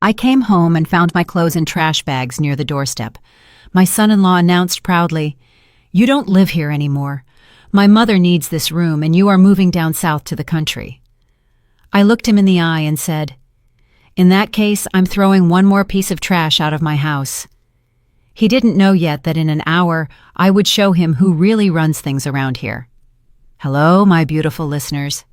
I came home and found my clothes in trash bags near the doorstep. My son-in-law announced proudly, "You don't live here anymore. My mother needs this room and you are moving down south to the country." I looked him in the eye and said, "In that case, I'm throwing one more piece of trash out of my house." He didn't know yet that in an hour I would show him who really runs things around here. Hello, my beautiful listeners.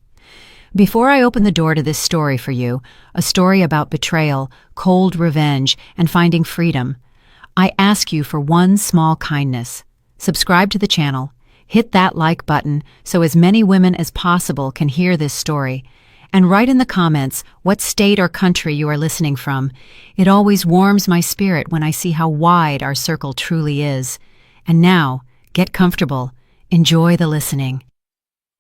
Before I open the door to this story for you, a story about betrayal, cold revenge, and finding freedom, I ask you for one small kindness. Subscribe to the channel, hit that like button so as many women as possible can hear this story, and write in the comments what state or country you are listening from. It always warms my spirit when I see how wide our circle truly is. And now, get comfortable. Enjoy the listening.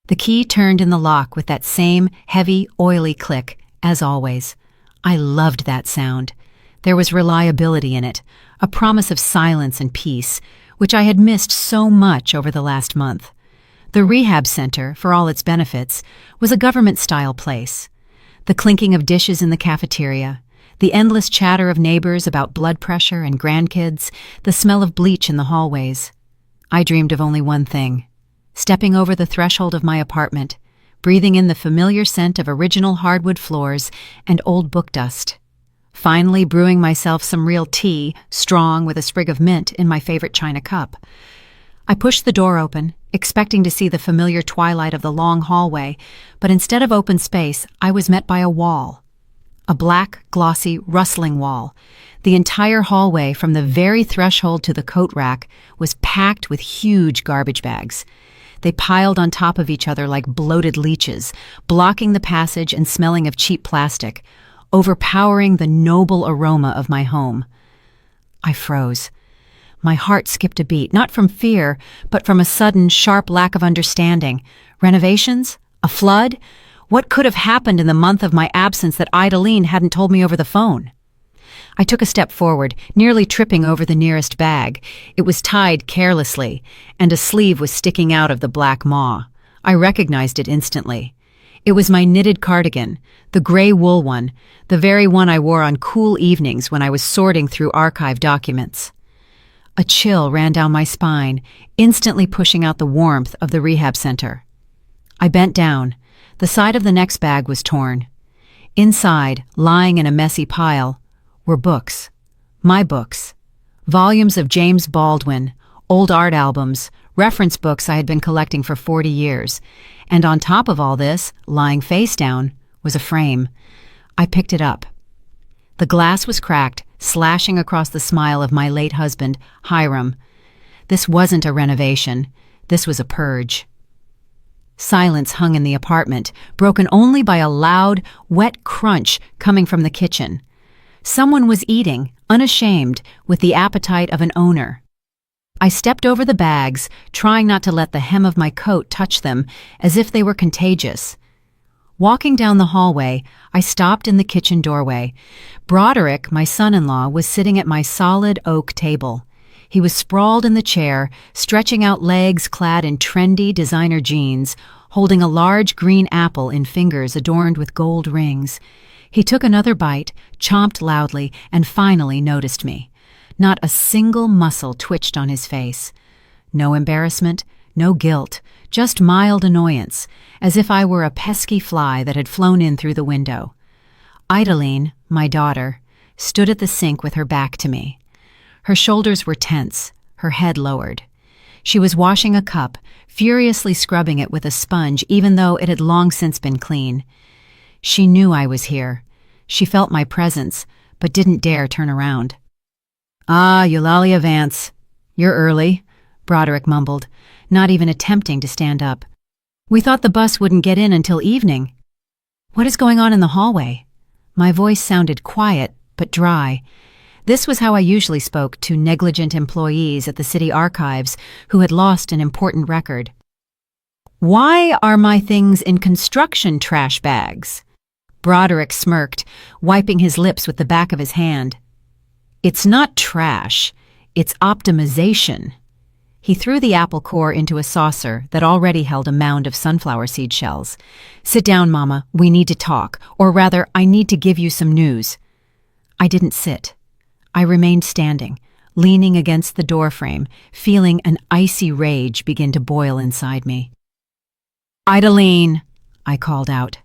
The key turned in the lock with that same heavy, oily click, as always. I loved that sound. There was reliability in it, a promise of silence and peace, which I had missed so much over the last month. The rehab center, for all its benefits, was a government-style place. The clinking of dishes in the cafeteria, the endless chatter of neighbors about blood pressure and grandkids, the smell of bleach in the hallways. I dreamed of only one thing: stepping over the threshold of my apartment, breathing in the familiar scent of original hardwood floors and old book dust. Finally brewing myself some real tea, strong with a sprig of mint in my favorite china cup. I pushed the door open, expecting to see the familiar twilight of the long hallway, but instead of open space, I was met by a wall. A black, glossy, rustling wall. The entire hallway, from the very threshold to the coat rack, was packed with huge garbage bags. They piled on top of each other like bloated leeches, blocking the passage and smelling of cheap plastic, overpowering the noble aroma of my home. I froze. My heart skipped a beat, not from fear, but from a sudden, sharp lack of understanding. Renovations? A flood? What could have happened in the month of my absence that Idalene hadn't told me over the phone? I took a step forward, nearly tripping over the nearest bag. It was tied carelessly, and a sleeve was sticking out of the black maw. I recognized it instantly. It was my knitted cardigan, the gray wool one, the very one I wore on cool evenings when I was sorting through archive documents. A chill ran down my spine, instantly pushing out the warmth of the rehab center. I bent down. The side of the next bag was torn. Inside, lying in a messy pile, were books. My books. Volumes of James Baldwin, old art albums, reference books I had been collecting for 40 years. And on top of all this, lying face down, was a frame. I picked it up. The glass was cracked, slashing across the smile of my late husband, Hiram. This wasn't a renovation. This was a purge. Silence hung in the apartment, broken only by a loud, wet crunch coming from the kitchen. Someone was eating, unashamed, with the appetite of an owner. I stepped over the bags, trying not to let the hem of my coat touch them, as if they were contagious. Walking down the hallway, I stopped in the kitchen doorway. Broderick, my son-in-law, was sitting at my solid oak table. He was sprawled in the chair, stretching out legs clad in trendy designer jeans, holding a large green apple in fingers adorned with gold rings. He took another bite, chomped loudly, and finally noticed me. Not a single muscle twitched on his face. No embarrassment, no guilt, just mild annoyance, as if I were a pesky fly that had flown in through the window. Idalene, my daughter, stood at the sink with her back to me. Her shoulders were tense, her head lowered. She was washing a cup, furiously scrubbing it with a sponge even though it had long since been clean. She knew I was here. She felt my presence, but didn't dare turn around. "Ah, Eulalia Vance. You're early," Broderick mumbled, not even attempting to stand up. "We thought the bus wouldn't get in until evening." "What is going on in the hallway?" My voice sounded quiet, but dry. This was how I usually spoke to negligent employees at the city archives who had lost an important record. "Why are my things in construction trash bags?" Broderick smirked, wiping his lips with the back of his hand. "It's not trash, it's optimization." He threw the apple core into a saucer that already held a mound of sunflower seed shells. "Sit down, Mama. We need to talk. Or rather, I need to give you some news." I didn't sit. I remained standing, leaning against the doorframe, feeling an icy rage begin to boil inside me. "Idalene!" I called out.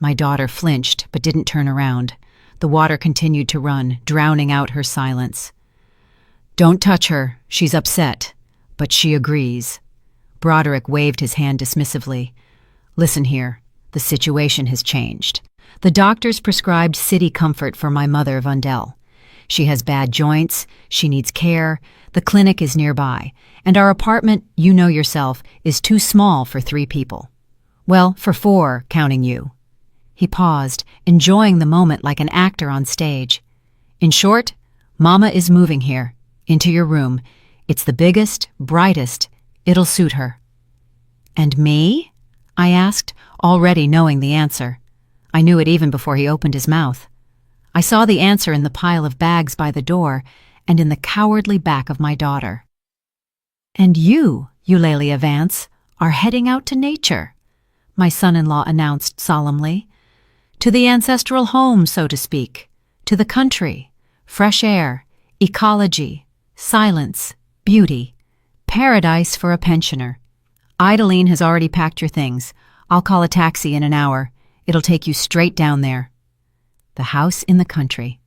My daughter flinched but didn't turn around. The water continued to run, drowning out her silence. "Don't touch her. She's upset. But she agrees." Broderick waved his hand dismissively. "Listen here. The situation has changed. The doctors prescribed city comfort for my mother, Vundell. She has bad joints, she needs care, the clinic is nearby, and our apartment, you know yourself, is too small for 3 people. Well, for 4, counting you." He paused, enjoying the moment like an actor on stage. "In short, Mama is moving here, into your room. It's the biggest, brightest, it'll suit her." "And me?" I asked, already knowing the answer. I knew it even before he opened his mouth. I saw the answer in the pile of bags by the door and in the cowardly back of my daughter. "And you, Eulalia Vance, are heading out to nature," my son-in-law announced solemnly. "To the ancestral home, so to speak. To the country. Fresh air, ecology, silence, beauty. Paradise for a pensioner. Idalene has already packed your things. I'll call a taxi in an hour. It'll take you straight down there." The house in the country.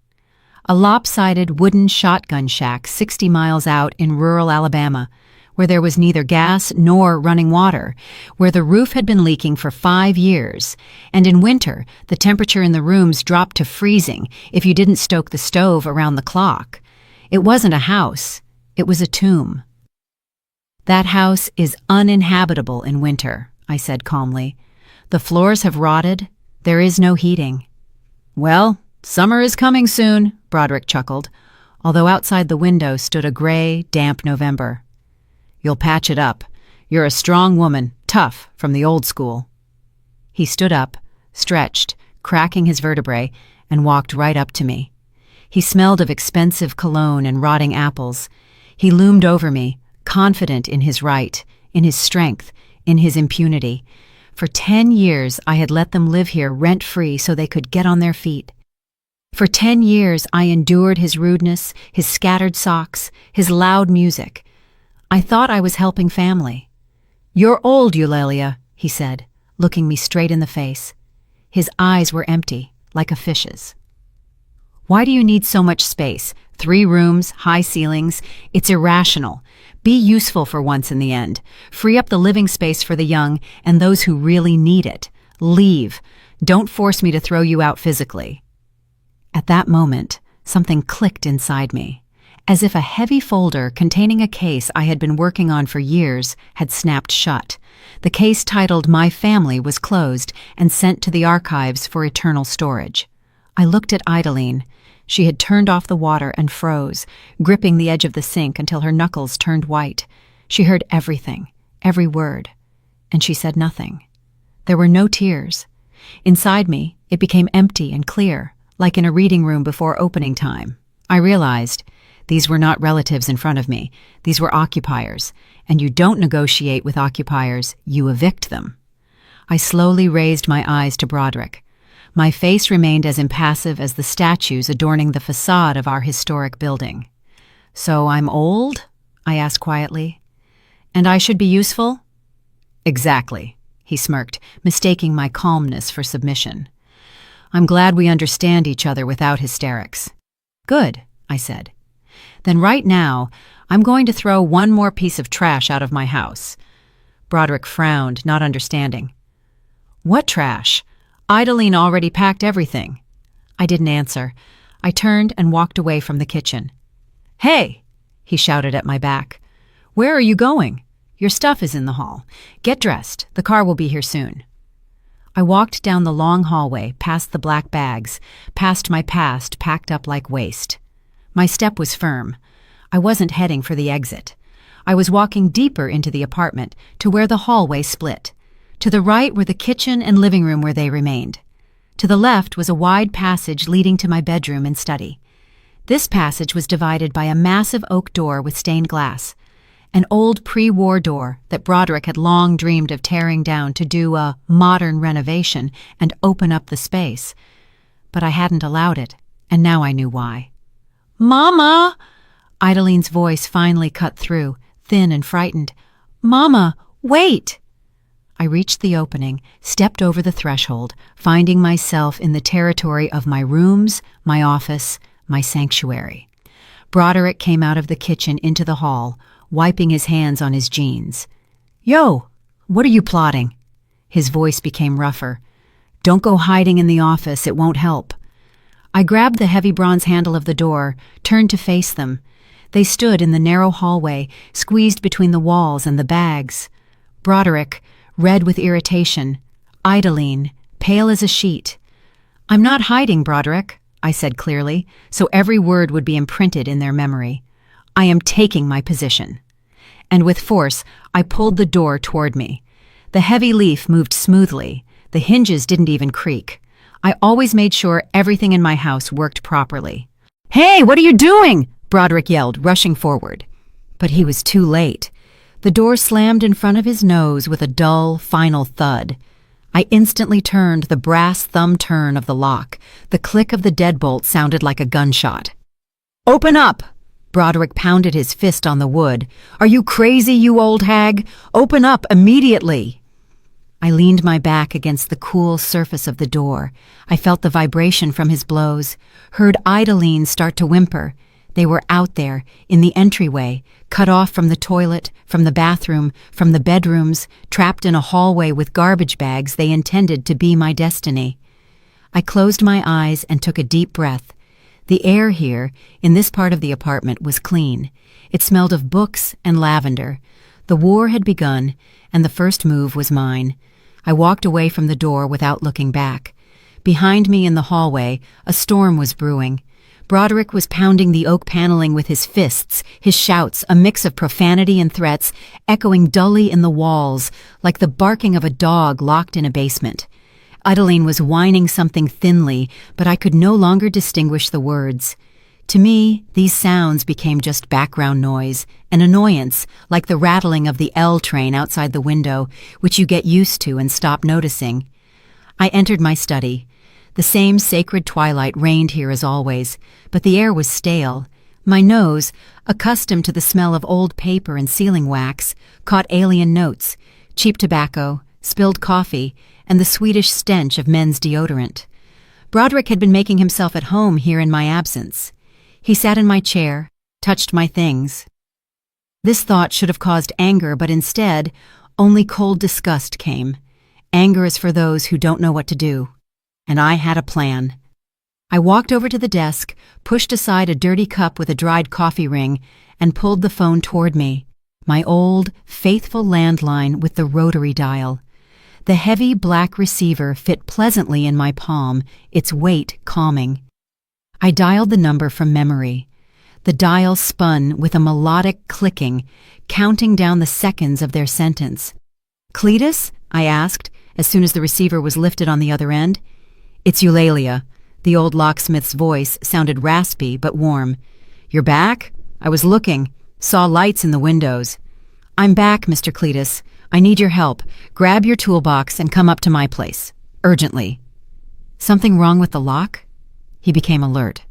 A lopsided wooden shotgun shack 60 miles out in rural Alabama, where there was neither gas nor running water, where the roof had been leaking for 5 years, and in winter the temperature in the rooms dropped to freezing if you didn't stoke the stove around the clock. It wasn't a house, it was a tomb. "That house is uninhabitable in winter," I said calmly. "The floors have rotted, there is no heating." "Well, summer is coming soon," Broderick chuckled, although outside the window stood a gray, damp November. "You'll patch it up. You're a strong woman, tough, from the old school." He stood up, stretched, cracking his vertebrae, and walked right up to me. He smelled of expensive cologne and rotting apples. He loomed over me, confident in his right, in his strength, in his impunity. For 10 years I had let them live here rent-free so they could get on their feet. For 10 years I endured his rudeness, his scattered socks, his loud music. I thought I was helping family. "You're old, Eulalia," he said, looking me straight in the face. His eyes were empty, like a fish's. "Why do you need so much space? 3 rooms, high ceilings. It's irrational. Be useful for once in the end. Free up the living space for the young and those who really need it. Leave. Don't force me to throw you out physically." At that moment, something clicked inside me, as if a heavy folder containing a case I had been working on for years had snapped shut. The case titled "My Family" was closed and sent to the archives for eternal storage. I looked at Idalene. She had turned off the water and froze, gripping the edge of the sink until her knuckles turned white. She heard everything, every word, and she said nothing. There were no tears. Inside me, it became empty and clear, like in a reading room before opening time. I realized these were not relatives in front of me. These were occupiers, and you don't negotiate with occupiers, you evict them. I slowly raised my eyes to Broderick. My face remained as impassive as the statues adorning the facade of our historic building. "So I'm old?" I asked quietly. "And I should be useful?" "Exactly," he smirked, mistaking my calmness for submission. "I'm glad we understand each other without hysterics." "Good," I said. "Then right now, I'm going to throw one more piece of trash out of my house." Broderick frowned, not understanding. "What trash? Idalene already packed everything." I didn't answer. I turned and walked away from the kitchen. "Hey!" he shouted at my back. "Where are you going? Your stuff is in the hall. Get dressed. The car will be here soon." I walked down the long hallway, past the black bags, past my past packed up like waste. My step was firm. I wasn't heading for the exit. I was walking deeper into the apartment to where the hallway split. To the right were the kitchen and living room where they remained. To the left was a wide passage leading to my bedroom and study. This passage was divided by a massive oak door with stained glass, an old pre-war door that Broderick had long dreamed of tearing down to do a modern renovation and open up the space. But I hadn't allowed it. And now I knew why. "Mama!" Idaline's voice finally cut through, thin and frightened. "Mama, wait!" I reached the opening, stepped over the threshold, finding myself in the territory of my rooms, my office, my sanctuary. Broderick came out of the kitchen into the hall, wiping his hands on his jeans. "Yo, what are you plotting?" His voice became rougher. "Don't go hiding in the office, it won't help." I grabbed the heavy bronze handle of the door, turned to face them. They stood in the narrow hallway, squeezed between the walls and the bags. Broderick, red with irritation. Idaline, pale as a sheet. "I'm not hiding, Broderick," I said clearly, so every word would be imprinted in their memory. "I am taking my position." And with force, I pulled the door toward me. The heavy leaf moved smoothly. The hinges didn't even creak. I always made sure everything in my house worked properly. "Hey, what are you doing?" Broderick yelled, rushing forward. But he was too late. The door slammed in front of his nose with a dull, final thud. I instantly turned the brass thumb turn of the lock. The click of the deadbolt sounded like a gunshot. "Open up!" Broderick pounded his fist on the wood. "Are you crazy, you old hag? Open up immediately!" I leaned my back against the cool surface of the door. I felt the vibration from his blows, heard Idaline start to whimper. They were out there, in the entryway, cut off from the toilet, from the bathroom, from the bedrooms, trapped in a hallway with garbage bags they intended to be my destiny. I closed my eyes and took a deep breath. The air here, in this part of the apartment, was clean. It smelled of books and lavender. The war had begun, and the first move was mine. I walked away from the door without looking back. Behind me in the hallway, a storm was brewing. Broderick was pounding the oak paneling with his fists, his shouts, a mix of profanity and threats, echoing dully in the walls, like the barking of a dog locked in a basement. Idaline was whining something thinly, but I could no longer distinguish the words. To me, these sounds became just background noise, an annoyance, like the rattling of the L train outside the window, which you get used to and stop noticing. I entered my study. The same sacred twilight reigned here as always, but the air was stale. My nose, accustomed to the smell of old paper and sealing wax, caught alien notes, cheap tobacco, spilled coffee, and the Swedish stench of men's deodorant. Broderick had been making himself at home here in my absence. He sat in my chair, touched my things. This thought should have caused anger, but instead, only cold disgust came. Anger is for those who don't know what to do. And I had a plan. I walked over to the desk, pushed aside a dirty cup with a dried coffee ring, and pulled the phone toward me. My old, faithful landline with the rotary dial. The heavy black receiver fit pleasantly in my palm, its weight calming. I dialed the number from memory. The dial spun with a melodic clicking, counting down the seconds of their sentence. "Cletus?" I asked, as soon as the receiver was lifted on the other end. "It's Eulalia." The old locksmith's voice sounded raspy but warm. "You're back? I was looking. Saw lights in the windows." "I'm back, Mr. Cletus. I need your help. Grab your toolbox and come up to my place. Urgently." "Something wrong with the lock?" He became alert.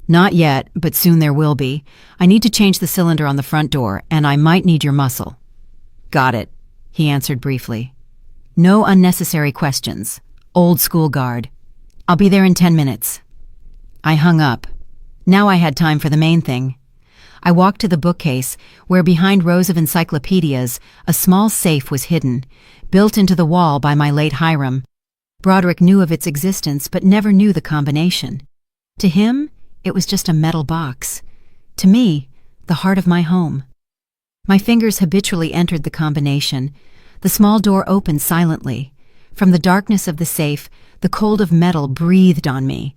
"Not yet, but soon there will be. I need to change the cylinder on the front door, and I might need your muscle." "Got it," he answered briefly. "No unnecessary questions. Old school guard. I'll be there in 10 minutes. I hung up. Now I had time for the main thing. I walked to the bookcase, where behind rows of encyclopedias, a small safe was hidden, built into the wall by my late Hiram. Broderick knew of its existence, but never knew the combination. To him, it was just a metal box. To me, the heart of my home. My fingers habitually entered the combination. The small door opened silently. From the darkness of the safe, the cold of metal breathed on me.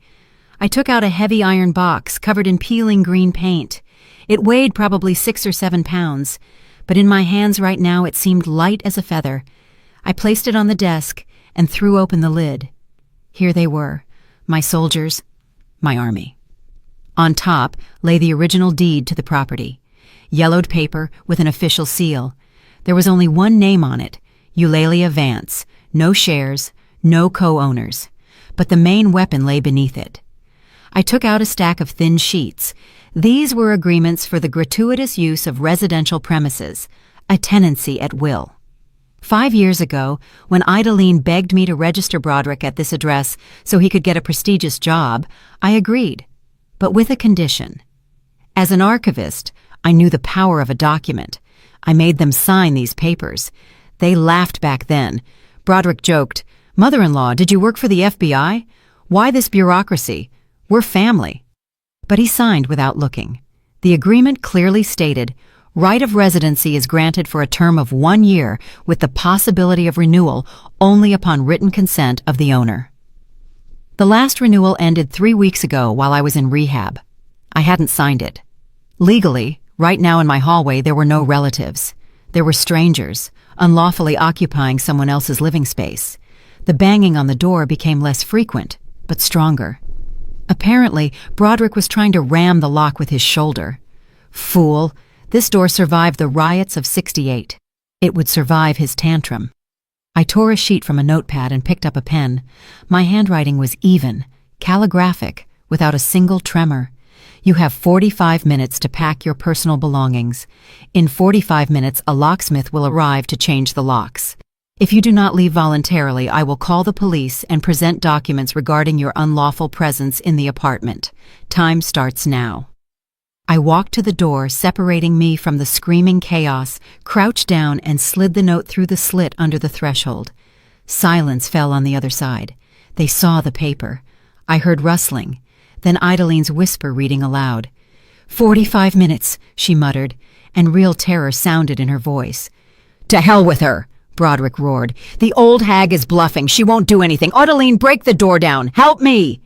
I took out a heavy iron box covered in peeling green paint. It weighed probably 6 or 7 pounds, but in my hands right now it seemed light as a feather. I placed it on the desk and threw open the lid. Here they were, my soldiers, my army. On top lay the original deed to the property. Yellowed paper with an official seal. There was only one name on it, Eulalia Vance. No shares, no co-owners. But the main weapon lay beneath it. I took out a stack of thin sheets. These were agreements for the gratuitous use of residential premises, a tenancy at will. 5 years ago, when Idalene begged me to register Broderick at this address so he could get a prestigious job, I agreed, but with a condition. As an archivist, I knew the power of a document. I made them sign these papers. They laughed back then. Broderick joked, "Mother-in-law, did you work for the FBI? Why this bureaucracy? We're family." But he signed without looking. The agreement clearly stated, right of residency is granted for a term of 1 year with the possibility of renewal only upon written consent of the owner. The last renewal ended 3 weeks ago while I was in rehab. I hadn't signed it. Legally, right now in my hallway there were no relatives. There were strangers, unlawfully occupying someone else's living space. The banging on the door became less frequent, but stronger. Apparently, Broderick was trying to ram the lock with his shoulder. Fool! This door survived the riots of '68. It would survive his tantrum. I tore a sheet from a notepad and picked up a pen. My handwriting was even, calligraphic, without a single tremor. You have 45 minutes to pack your personal belongings. In 45 minutes, a locksmith will arrive to change the locks. If you do not leave voluntarily, I will call the police and present documents regarding your unlawful presence in the apartment. Time starts now. I walked to the door, separating me from the screaming chaos, crouched down and slid the note through the slit under the threshold. Silence fell on the other side. They saw the paper. I heard rustling, then Idalene's whisper reading aloud. 45 minutes, she muttered, and real terror sounded in her voice. To hell with her, Broderick roared. The old hag is bluffing. She won't do anything. Idalene, break the door down. Help me!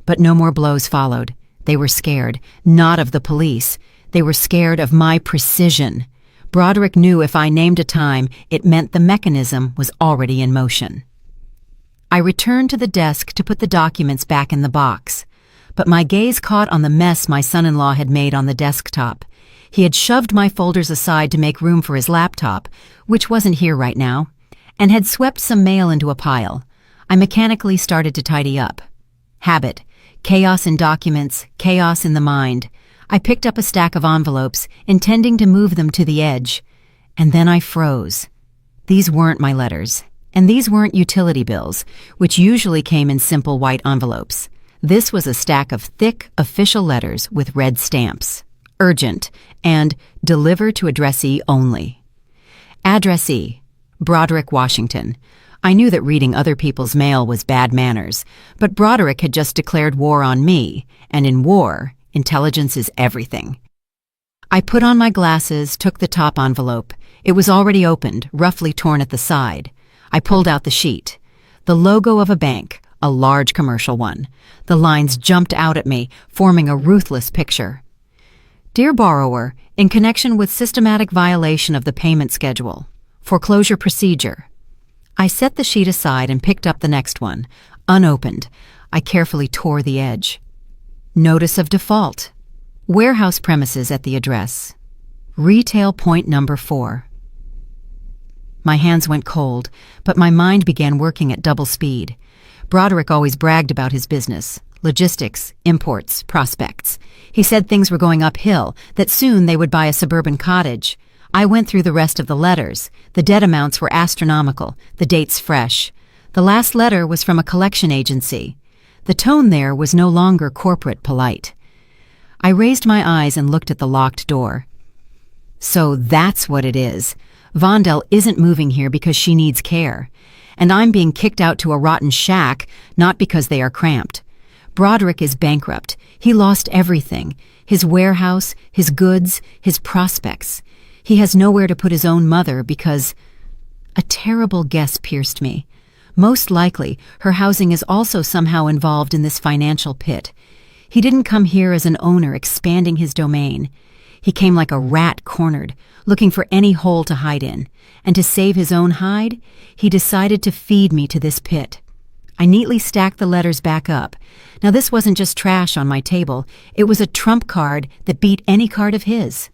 But no more blows followed. They were scared, not of the police. They were scared of my precision. Broderick knew if I named a time, it meant the mechanism was already in motion. I returned to the desk to put the documents back in the box. But my gaze caught on the mess my son-in-law had made on the desktop. He had shoved my folders aside to make room for his laptop, which wasn't here right now, and had swept some mail into a pile. I mechanically started to tidy up. Habit. Chaos in documents, chaos in the mind. I picked up a stack of envelopes, intending to move them to the edge. And then I froze. These weren't my letters, and these weren't utility bills, which usually came in simple white envelopes. This was a stack of thick, official letters with red stamps. Urgent, and deliver to addressee only. Addressee, Broderick, Washington. I knew that reading other people's mail was bad manners, but Broderick had just declared war on me, and in war, intelligence is everything. I put on my glasses, took the top envelope. It was already opened, roughly torn at the side. I pulled out the sheet. The logo of a bank, a large commercial one. The lines jumped out at me, forming a ruthless picture. Dear borrower, in connection with systematic violation of the payment schedule, foreclosure procedure. I set the sheet aside and picked up the next one. Unopened, I carefully tore the edge. Notice of default. Warehouse premises at the address. Retail point number 4. My hands went cold, but my mind began working at double speed. Broderick always bragged about his business. Logistics, imports, prospects. He said things were going uphill, that soon they would buy a suburban cottage. I went through the rest of the letters. The debt amounts were astronomical, the dates fresh. The last letter was from a collection agency. The tone there was no longer corporate polite. I raised my eyes and looked at the locked door. So that's what it is. Vondel isn't moving here because she needs care. And I'm being kicked out to a rotten shack, not because they are cramped. Broderick is bankrupt. He lost everything. His warehouse, his goods, his prospects. He has nowhere to put his own mother because... A terrible guess pierced me. Most likely, her housing is also somehow involved in this financial pit. He didn't come here as an owner expanding his domain. He came like a rat cornered, looking for any hole to hide in. And to save his own hide, he decided to feed me to this pit. I neatly stacked the letters back up. Now this wasn't just trash on my table. It was a trump card that beat any card of his.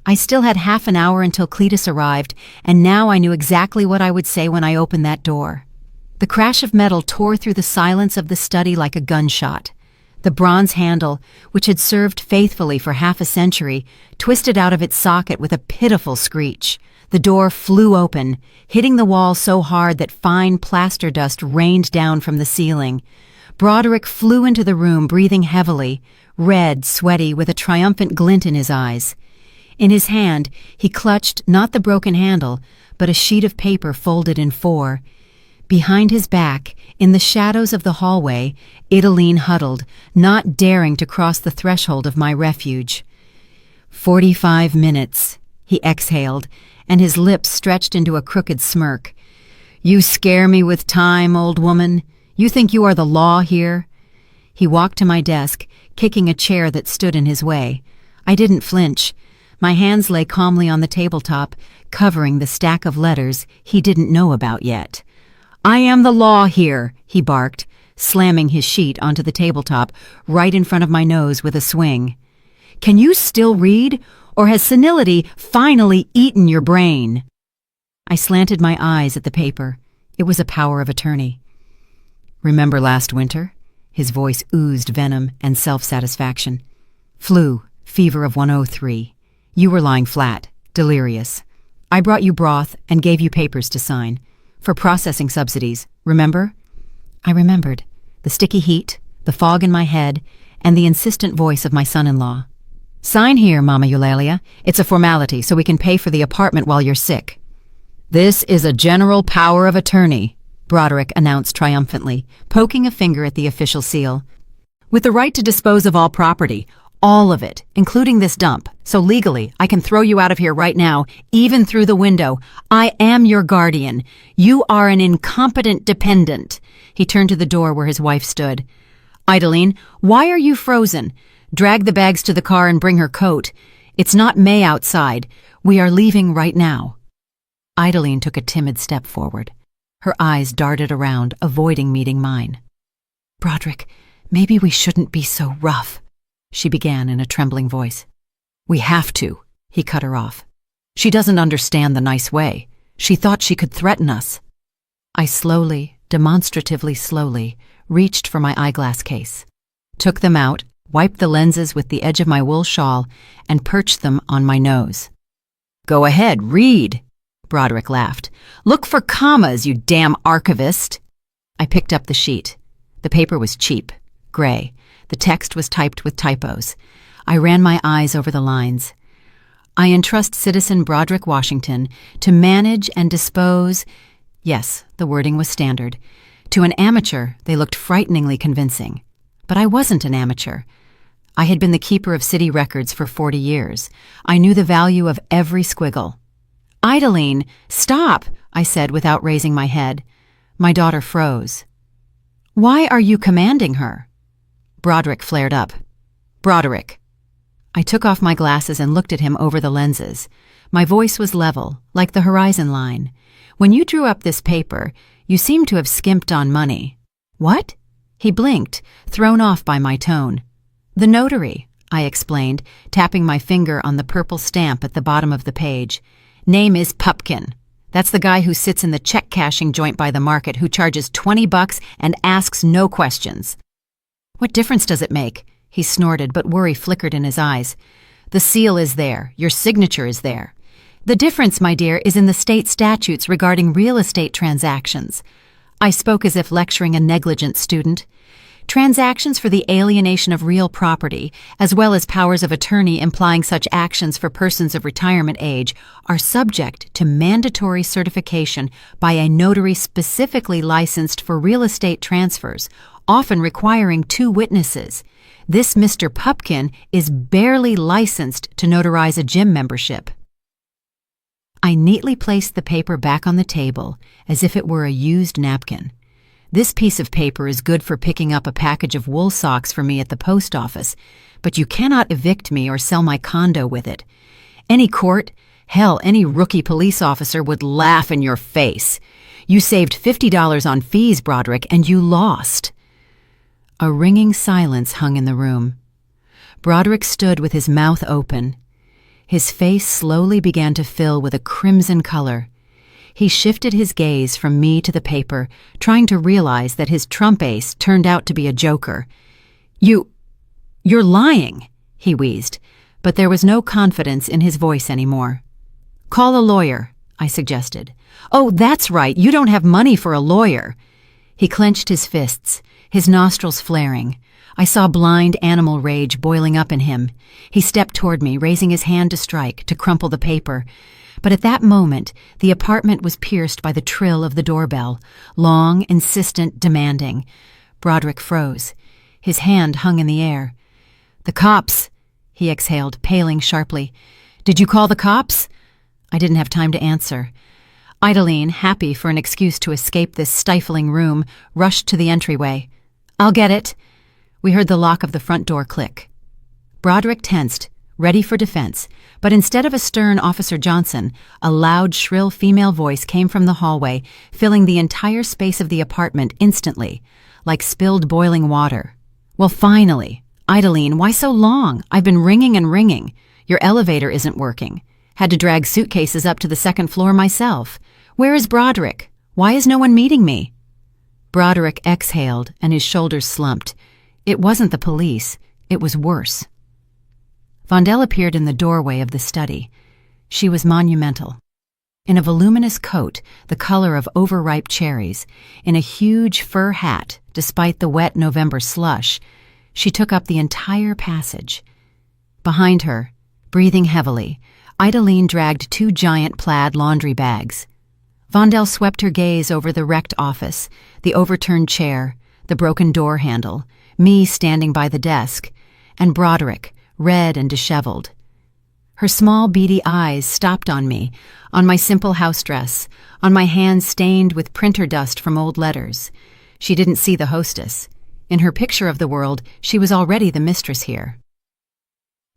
I still had half an hour until Cletus arrived, and now I knew exactly what I would say when I opened that door. The crash of metal tore through the silence of the study like a gunshot. The bronze handle, which had served faithfully for half a century, twisted out of its socket with a pitiful screech. The door flew open, hitting the wall so hard that fine plaster dust rained down from the ceiling. Broderick flew into the room, breathing heavily, red, sweaty, with a triumphant glint in his eyes. In his hand, he clutched not the broken handle, but a sheet of paper folded in four. Behind his back, in the shadows of the hallway, Idaline huddled, not daring to cross the threshold of my refuge. 45 minutes, he exhaled, and his lips stretched into a crooked smirk. You scare me with time, old woman. You think you are the law here? He walked to my desk, kicking a chair that stood in his way. I didn't flinch. My hands lay calmly on the tabletop, covering the stack of letters he didn't know about yet. I am the law here, he barked, slamming his sheet onto the tabletop right in front of my nose with a swing. Can you still read, or has senility finally eaten your brain? I slanted my eyes at the paper. It was a power of attorney. Remember last winter? His voice oozed venom and self-satisfaction. Flu, fever of 103. You were lying flat, delirious. I brought you broth and gave you papers to sign. For processing subsidies, remember? I remembered. The sticky heat, the fog in my head, and the insistent voice of my son-in-law. Sign here, Mama Eulalia. It's a formality so we can pay for the apartment while you're sick. This is a general power of attorney, Broderick announced triumphantly, poking a finger at the official seal. With the right to dispose of all property, all of it, including this dump, so legally I can throw you out of here right now, even through the window. I am your guardian. You are an incompetent dependent. He turned to the door where his wife stood. Idaline, why are you frozen? Drag the bags to the car and bring her coat. It's not May outside. We are leaving right now. Idaline took a timid step forward. Her eyes darted around, avoiding meeting mine. Broderick, maybe we shouldn't be so rough, she began in a trembling voice. We have to, he cut her off. She doesn't understand the nice way. She thought she could threaten us. I slowly, demonstratively slowly, reached for my eyeglass case, took them out, wiped the lenses with the edge of my wool shawl, and perched them on my nose. Go ahead, read, Broderick laughed. Look for commas, you damn archivist. I picked up the sheet. The paper was cheap, gray. The text was typed with typos. I ran my eyes over the lines. I entrust citizen Broderick Washington to manage and dispose. Yes, the wording was standard. To an amateur, they looked frighteningly convincing. But I wasn't an amateur. I had been the keeper of city records for 40 years. I knew the value of every squiggle. Idaline, stop, I said without raising my head. My daughter froze. Why are you commanding her? Broderick flared up. Broderick. I took off my glasses and looked at him over the lenses. My voice was level, like the horizon line. When you drew up this paper, you seemed to have skimped on money. What? He blinked, thrown off by my tone. The notary, I explained, tapping my finger on the purple stamp at the bottom of the page. Name is Pupkin. That's the guy who sits in the check-cashing joint by the market who charges $20 and asks no questions. What difference does it make? He snorted, but worry flickered in his eyes. The seal is there. Your signature is there. The difference, my dear, is in the state statutes regarding real estate transactions. I spoke as if lecturing a negligent student. Transactions for the alienation of real property, as well as powers of attorney implying such actions for persons of retirement age, are subject to mandatory certification by a notary specifically licensed for real estate transfers, often requiring 2 witnesses. This Mr. Pupkin is barely licensed to notarize a gym membership. I neatly placed the paper back on the table as if it were a used napkin. This piece of paper is good for picking up a package of wool socks for me at the post office, but you cannot evict me or sell my condo with it. Any court, hell, any rookie police officer would laugh in your face. You saved $50 on fees, Broderick, and you lost. A ringing silence hung in the room. Broderick stood with his mouth open. His face slowly began to fill with a crimson color. He shifted his gaze from me to the paper, trying to realize that his trump ace turned out to be a joker. You "You're lying," he wheezed, but there was no confidence in his voice anymore. "Call a lawyer," I suggested. "Oh, that's right, you don't have money for a lawyer." He clenched his fists, his nostrils flaring. I saw blind animal rage boiling up in him. He stepped toward me, raising his hand to strike, to crumple the paper. But at that moment, the apartment was pierced by the trill of the doorbell, long, insistent, demanding. Broderick froze. His hand hung in the air. "The cops," he exhaled, paling sharply. "Did you call the cops?" I didn't have time to answer. Idalene, happy for an excuse to escape this stifling room, rushed to the entryway. "I'll get it." We heard the lock of the front door click. Broderick tensed, ready for defense, but instead of a stern Officer Johnson, a loud, shrill female voice came from the hallway, filling the entire space of the apartment instantly, like spilled boiling water. "Well, finally. Idalene, why so long? I've been ringing and ringing. Your elevator isn't working. Had to drag suitcases up to the second floor myself. Where is Broderick? Why is no one meeting me?" Broderick exhaled and his shoulders slumped. It wasn't the police. It was worse. Vondel appeared in the doorway of the study. She was monumental. In a voluminous coat, the color of overripe cherries, in a huge fur hat, despite the wet November slush, she took up the entire passage. Behind her, breathing heavily, Idalene dragged 2 giant plaid laundry bags. Vondel swept her gaze over the wrecked office, the overturned chair, the broken door handle, me standing by the desk, and Broderick, red and disheveled. Her small, beady eyes stopped on me, on my simple house dress, on my hands stained with printer dust from old letters. She didn't see the hostess. In her picture of the world, she was already the mistress here.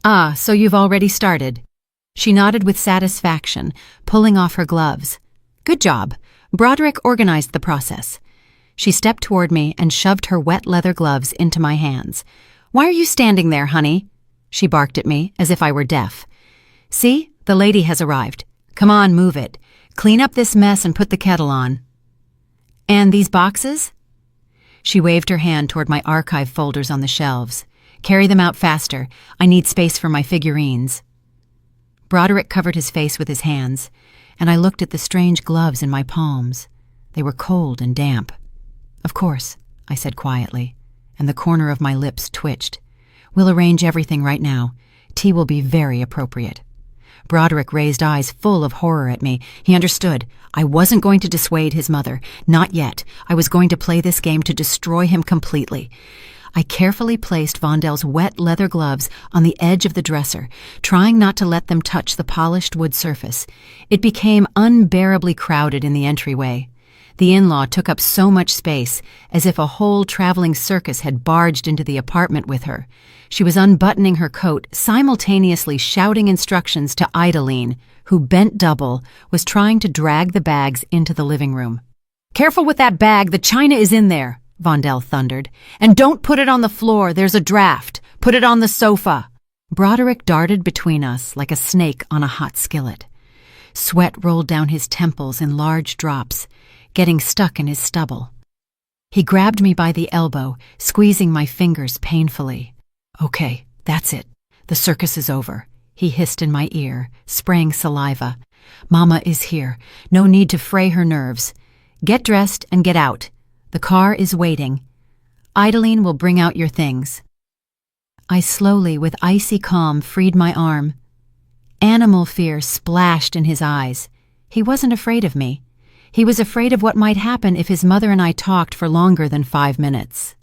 "Ah, so you've already started." She nodded with satisfaction, pulling off her gloves. "Good job. Broderick organized the process." She stepped toward me and shoved her wet leather gloves into my hands. "Why are you standing there, honey?" She barked at me, as if I were deaf. "See, the lady has arrived. Come on, move it. Clean up this mess and put the kettle on." "And these boxes?" She waved her hand toward my archive folders on the shelves. "Carry them out faster. I need space for my figurines." Broderick covered his face with his hands, and I looked at the strange gloves in my palms. They were cold and damp. "Of course," I said quietly, and the corner of my lips twitched. "We'll arrange everything right now. Tea will be very appropriate." Broderick raised eyes full of horror at me. He understood. I wasn't going to dissuade his mother. Not yet. I was going to play this game to destroy him completely. I carefully placed Vondel's wet leather gloves on the edge of the dresser, trying not to let them touch the polished wood surface. It became unbearably crowded in the entryway. The in-law took up so much space, as if a whole traveling circus had barged into the apartment with her. She was unbuttoning her coat, simultaneously shouting instructions to Idalene, who, bent double, was trying to drag the bags into the living room. "Careful with that bag, the china is in there," Vondel thundered. "And don't put it on the floor, there's a draft. Put it on the sofa." Broderick darted between us like a snake on a hot skillet. Sweat rolled down his temples in large drops, getting stuck in his stubble. He grabbed me by the elbow, squeezing my fingers painfully. "Okay, that's it. The circus is over," he hissed in my ear, spraying saliva. "Mama is here. No need to fray her nerves. Get dressed and get out. The car is waiting. Idalene will bring out your things." I slowly, with icy calm, freed my arm. Animal fear splashed in his eyes. He wasn't afraid of me. He was afraid of what might happen if his mother and I talked for longer than 5 minutes.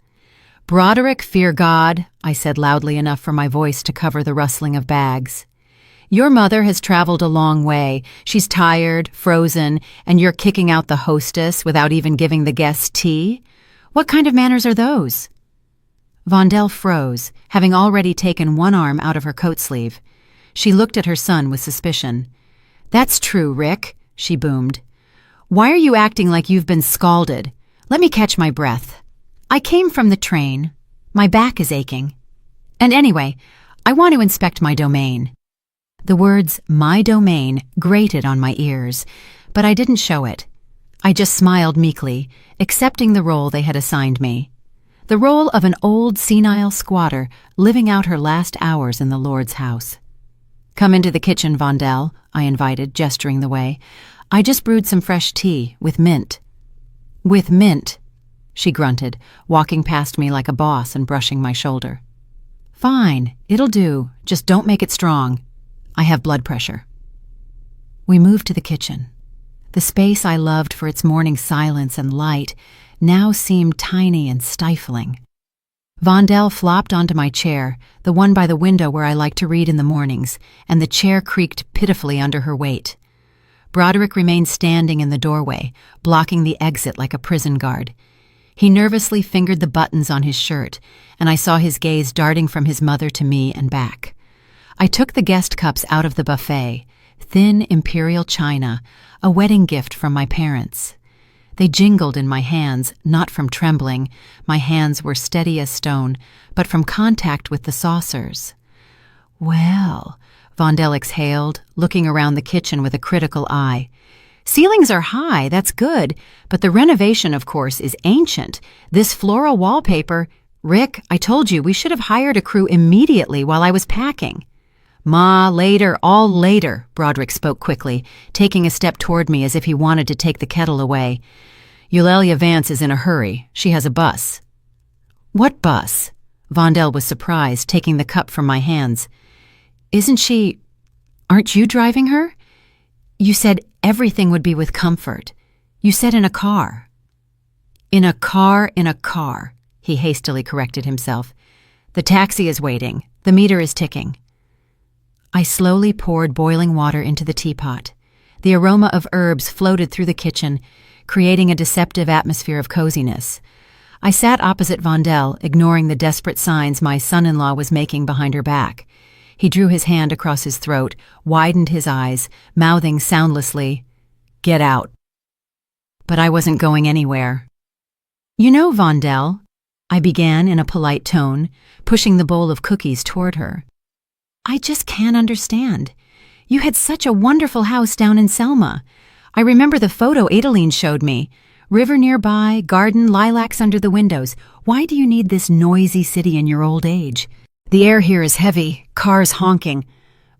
"Broderick, fear God," I said loudly enough for my voice to cover the rustling of bags. "Your mother has traveled a long way. She's tired, frozen, and you're kicking out the hostess without even giving the guests tea? What kind of manners are those?" Vondel froze, having already taken one arm out of her coat sleeve. She looked at her son with suspicion. "That's true, Rick," she boomed. "Why are you acting like you've been scalded? Let me catch my breath. I came from the train. My back is aching. And anyway, I want to inspect my domain." The words, "my domain," grated on my ears, but I didn't show it. I just smiled meekly, accepting the role they had assigned me. the role of an old senile squatter living out her last hours in the Lord's house. "Come into the kitchen, Vondel," I invited, gesturing the way. "I just brewed some fresh tea, with mint." "With mint," she grunted, walking past me like a boss and brushing my shoulder. "Fine, it'll do. Just don't make it strong. I have blood pressure." We moved to the kitchen. The space I loved for its morning silence and light now seemed tiny and stifling. Vondel flopped onto my chair, the one by the window where I like to read in the mornings, and the chair creaked pitifully under her weight. Broderick remained standing in the doorway, blocking the exit like a prison guard. He nervously fingered the buttons on his shirt, and I saw his gaze darting from his mother to me and back. I took the guest cups out of the buffet, thin imperial china, a wedding gift from my parents. They jingled in my hands, not from trembling. My hands were steady as stone, but from contact with the saucers. "Well," Vondel exhaled, looking around the kitchen with a critical eye. "Ceilings are high, that's good, but the renovation, of course, is ancient. This floral wallpaper— Rick, I told you we should have hired a crew immediately while I was packing." "Ma, later, all later," Broderick spoke quickly, taking a step toward me as if he wanted to take the kettle away. "Eulalia Vance is in a hurry. She has a bus." "What bus?" Vondel was surprised, taking the cup from my hands. "Isn't she— Aren't you driving her? You said everything would be with comfort. You said in a car." In a car," he hastily corrected himself. "The taxi is waiting. The meter is ticking." I slowly poured boiling water into the teapot. The aroma of herbs floated through the kitchen, creating a deceptive atmosphere of coziness. I sat opposite Vondel, ignoring the desperate signs my son-in-law was making behind her back. He drew his hand across his throat, widened his eyes, mouthing soundlessly, "Get out." But I wasn't going anywhere. "You know, Vondel," I began in a polite tone, pushing the bowl of cookies toward her, "I just can't understand. You had such a wonderful house down in Selma. I remember the photo Adeline showed me. River nearby, garden, lilacs under the windows. Why do you need this noisy city in your old age? The air here is heavy, cars honking."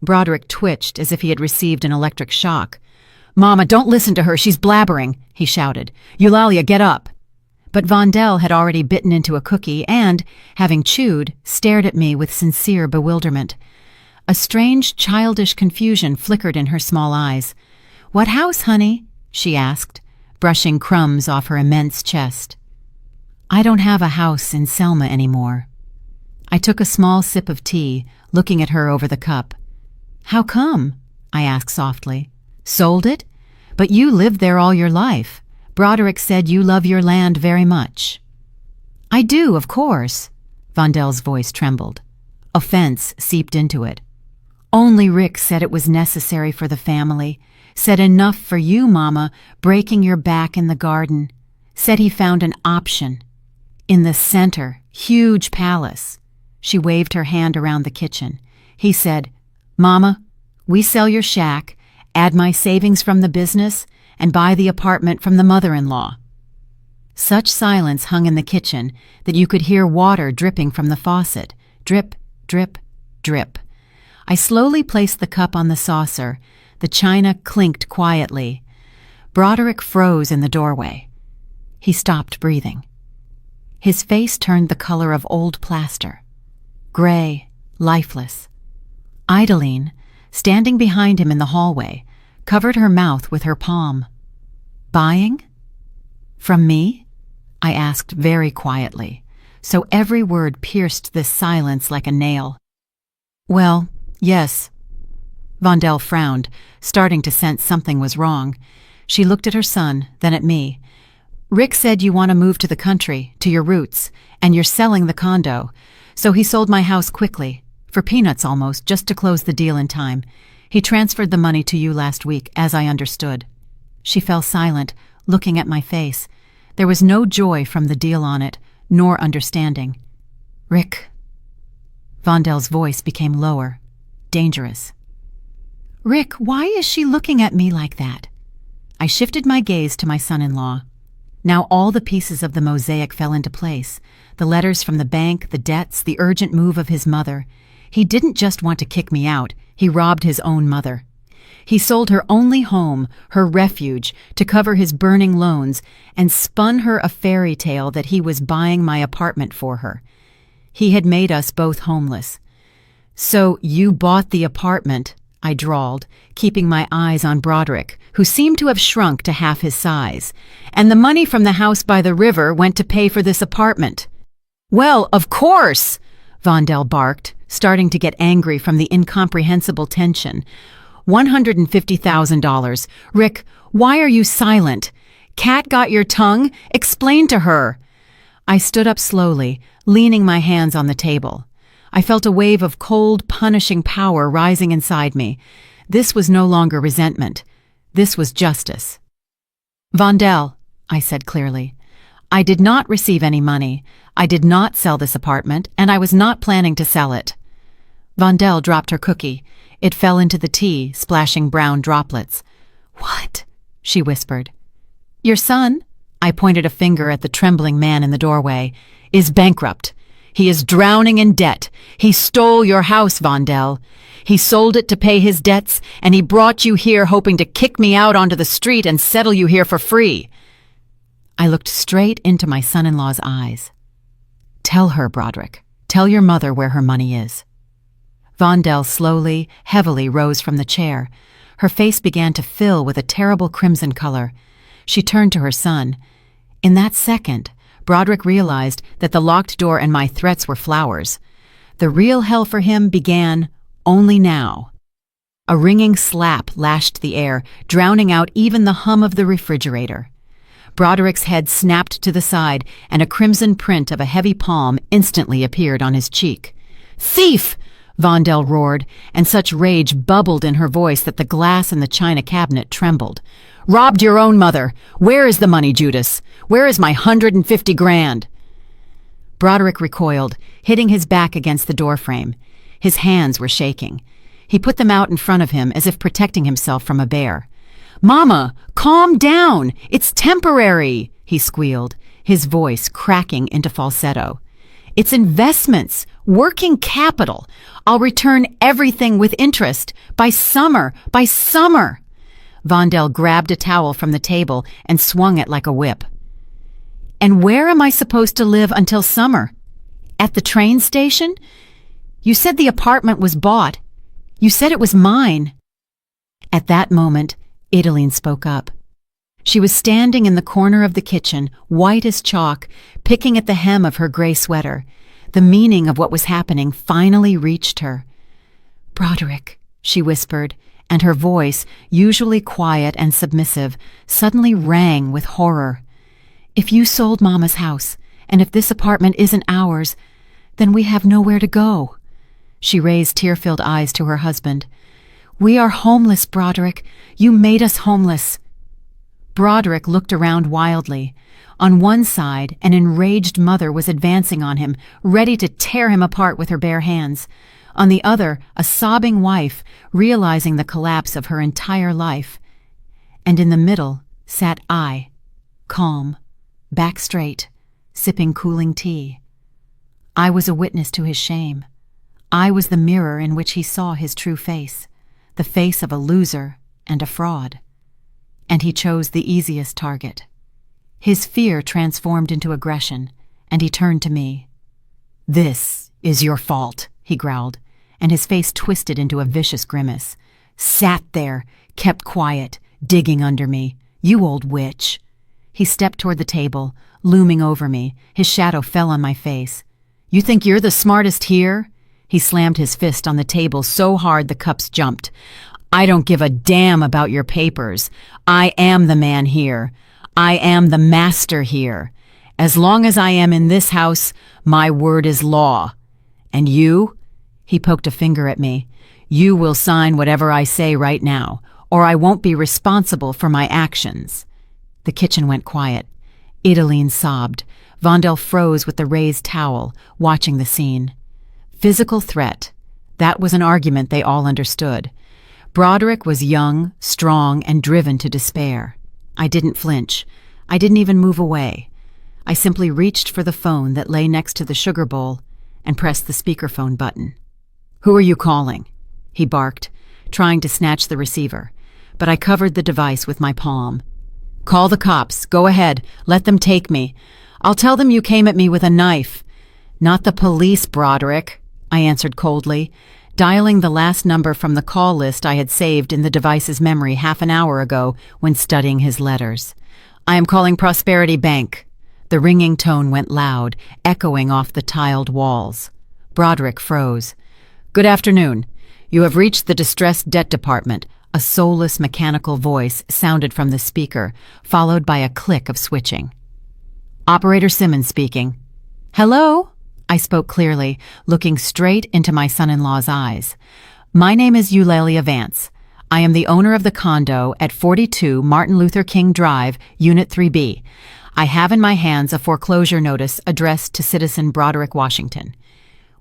Broderick twitched as if he had received an electric shock. "Mama, don't listen to her, she's blabbering," he shouted. "Eulalia, get up." But Vondel had already bitten into a cookie and, having chewed, stared at me with sincere bewilderment. A strange, childish confusion flickered in her small eyes. "What house, honey?" she asked, brushing crumbs off her immense chest. "I don't have a house in Selma anymore." I took a small sip of tea, looking at her over the cup. "How come?" I asked softly. "Sold it? But you lived there all your life. Broderick said you love your land very much." "I do, of course." Vondel's voice trembled. Offense seeped into it. "Only Rick said it was necessary for the family. Said enough for you, Mama, breaking your back in the garden. Said he found an option. In the center, huge palace." She waved her hand around the kitchen. He said, "Mama, we sell your shack, add my savings from the business, and buy the apartment from the mother-in-law." Such silence hung in the kitchen that you could hear water dripping from the faucet. Drip, drip, drip. I slowly placed the cup on the saucer. The china clinked quietly. Broderick froze in the doorway. He stopped breathing. His face turned the color of old plaster. Gray, lifeless. Adeline, standing behind him in the hallway, covered her mouth with her palm. "Buying? From me?" I asked very quietly, so every word pierced this silence like a nail. "Well, yes." Vondel frowned, starting to sense something was wrong. She looked at her son, then at me. "Rick said you want to move to the country, to your roots, and you're selling the condo. So he sold my house quickly, for peanuts almost, just to close the deal in time. He transferred the money to you last week, as I understood." She fell silent, looking at my face. There was no joy from the deal on it, nor understanding. "Rick." Vondel's voice became lower, dangerous. "Rick, why is she looking at me like that?" I shifted my gaze to my son-in-law. Now all the pieces of the mosaic fell into place. The letters from the bank, the debts, the urgent move of his mother. He didn't just want to kick me out, he robbed his own mother. He sold her only home, her refuge, to cover his burning loans, and spun her a fairy tale that he was buying my apartment for her. He had made us both homeless. "So you bought the apartment," I drawled, keeping my eyes on Broderick, who seemed to have shrunk to half his size. "And the money from the house by the river went to pay for this apartment." "Well, of course!" Vondel barked, starting to get angry from the incomprehensible tension. $150,000. "Rick, why are you silent? Kat got your tongue? Explain to her." I stood up slowly, leaning my hands on the table. I felt a wave of cold, punishing power rising inside me. This was no longer resentment. This was justice. "Vondel," I said clearly, "I did not receive any money. I did not sell this apartment, and I was not planning to sell it." Vondel dropped her cookie. It fell into the tea, splashing brown droplets. "What?" she whispered. "Your son," I pointed a finger at the trembling man in the doorway, "is bankrupt. He is drowning in debt. He stole your house, Vondel. He sold it to pay his debts, and he brought you here hoping to kick me out onto the street and settle you here for free." I looked straight into my son-in-law's eyes. "Tell her, Broderick. Tell your mother where her money is." Vondel slowly, heavily rose from the chair. Her face began to fill with a terrible crimson color. She turned to her son. In that second, Broderick realized that the locked door and my threats were flowers. The real hell for him began only now. A ringing slap lashed the air, drowning out even the hum of the refrigerator. Broderick's head snapped to the side, and a crimson print of a heavy palm instantly appeared on his cheek. "Thief!" Vondel roared, and such rage bubbled in her voice that the glass in the china cabinet trembled. "Robbed your own mother! Where is the money, Judas? Where is my 150 grand?" Broderick recoiled, hitting his back against the doorframe. His hands were shaking. He put them out in front of him as if protecting himself from a bear. "Mama, calm down! It's temporary!" he squealed, his voice cracking into falsetto. "It's investments, working capital. I'll return everything with interest. By summer, by summer!" Vondel grabbed a towel from the table and swung it like a whip. "And where am I supposed to live until summer? At the train station? You said the apartment was bought. You said it was mine." At that moment, Idaline spoke up. She was standing in the corner of the kitchen, white as chalk, picking at the hem of her gray sweater. The meaning of what was happening finally reached her. "Broderick," she whispered, and her voice, usually quiet and submissive, suddenly rang with horror. "If you sold Mama's house, and if this apartment isn't ours, then we have nowhere to go." She raised tear-filled eyes to her husband. "We are homeless, Broderick. You made us homeless." Broderick looked around wildly. On one side, an enraged mother was advancing on him, ready to tear him apart with her bare hands. On the other, a sobbing wife, realizing the collapse of her entire life. And in the middle sat I, calm, back straight, sipping cooling tea. I was a witness to his shame. I was the mirror in which he saw his true face, the face of a loser and a fraud. And he chose the easiest target. His fear transformed into aggression, and he turned to me. "This is your fault," he growled, and his face twisted into a vicious grimace. "Sat there, kept quiet, digging under me. You old witch." He stepped toward the table, looming over me. His shadow fell on my face. "You think you're the smartest here?" He slammed his fist on the table so hard the cups jumped. "I don't give a damn about your papers. I am the man here. I am the master here. As long as I am in this house, my word is law. And you?" He poked a finger at me. "You will sign whatever I say right now, or I won't be responsible for my actions." The kitchen went quiet. Idaline sobbed. Vondel froze with the raised towel, watching the scene. Physical threat. That was an argument they all understood. Broderick was young, strong, and driven to despair. I didn't flinch. I didn't even move away. I simply reached for the phone that lay next to the sugar bowl and pressed the speakerphone button. "Who are you calling?" he barked, trying to snatch the receiver, but I covered the device with my palm. "Call the cops. Go ahead. Let them take me. I'll tell them you came at me with a knife." "Not the police, Broderick," I answered coldly, dialing the last number from the call list I had saved in the device's memory half an hour ago when studying his letters. "I am calling Prosperity Bank." The ringing tone went loud, echoing off the tiled walls. Broderick froze. "Good afternoon. You have reached the Distressed Debt Department." A soulless mechanical voice sounded from the speaker, followed by a click of switching. "Operator Simmons speaking." "Hello?" I spoke clearly, looking straight into my son-in-law's eyes. "My name is Eulalia Vance. I am the owner of the condo at 42 Martin Luther King Drive, Unit 3B. I have in my hands a foreclosure notice addressed to citizen Broderick Washington."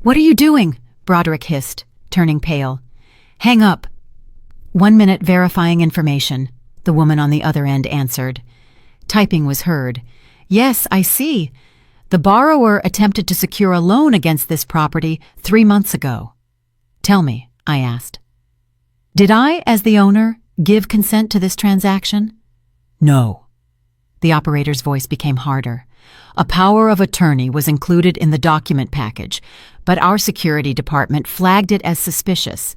"What are you doing?" Broderick hissed, turning pale. "Hang up." "1 minute verifying information," the woman on the other end answered. Typing was heard. "Yes, I see. The borrower attempted to secure a loan against this property 3 months ago." "Tell me," I asked. "Did I, as the owner, give consent to this transaction?" "No." The operator's voice became harder. "A power of attorney was included in the document package, but our security department flagged it as suspicious.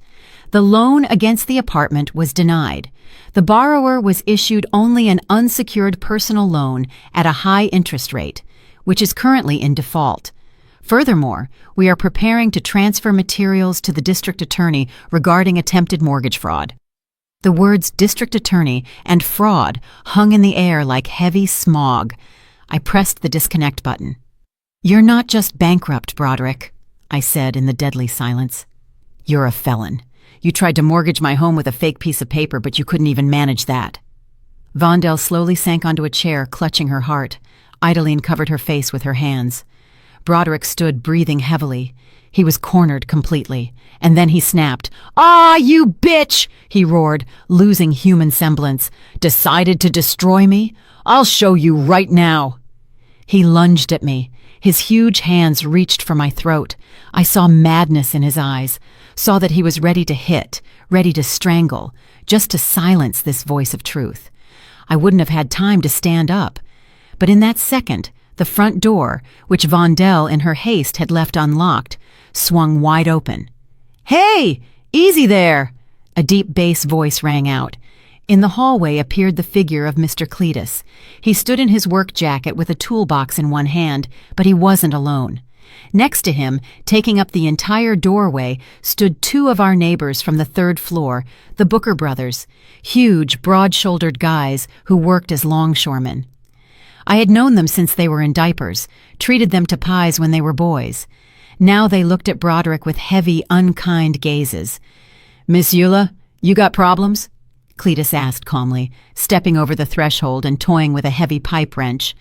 The loan against the apartment was denied. The borrower was issued only an unsecured personal loan at a high interest rate, which is currently in default. Furthermore, we are preparing to transfer materials to the district attorney regarding attempted mortgage fraud." The words district attorney and fraud hung in the air like heavy smog. I pressed the disconnect button. "You're not just bankrupt, Broderick," I said in the deadly silence. "You're a felon. You tried to mortgage my home with a fake piece of paper, but you couldn't even manage that." Vondel slowly sank onto a chair, clutching her heart. Idalene covered her face with her hands. Broderick stood, breathing heavily. He was cornered completely. And then he snapped. "Ah, you bitch!" he roared, losing human semblance. "Decided to destroy me? I'll show you right now." He lunged at me. His huge hands reached for my throat. I saw madness in his eyes, saw that he was ready to hit, ready to strangle, just to silence this voice of truth. I wouldn't have had time to stand up. But in that second, the front door, which Vondel in her haste had left unlocked, swung wide open. "Hey! Easy there!" A deep bass voice rang out. In the hallway appeared the figure of Mr. Cletus. He stood in his work jacket with a toolbox in one hand, but he wasn't alone. Next to him, taking up the entire doorway, stood 2 of our neighbors from the 3rd floor, the Booker brothers, huge, broad-shouldered guys who worked as longshoremen. I had known them since they were in diapers, treated them to pies when they were boys. Now they looked at Broderick with heavy, unkind gazes. "Miss Eula, you got problems?" Cletus asked calmly, stepping over the threshold and toying with a heavy pipe wrench.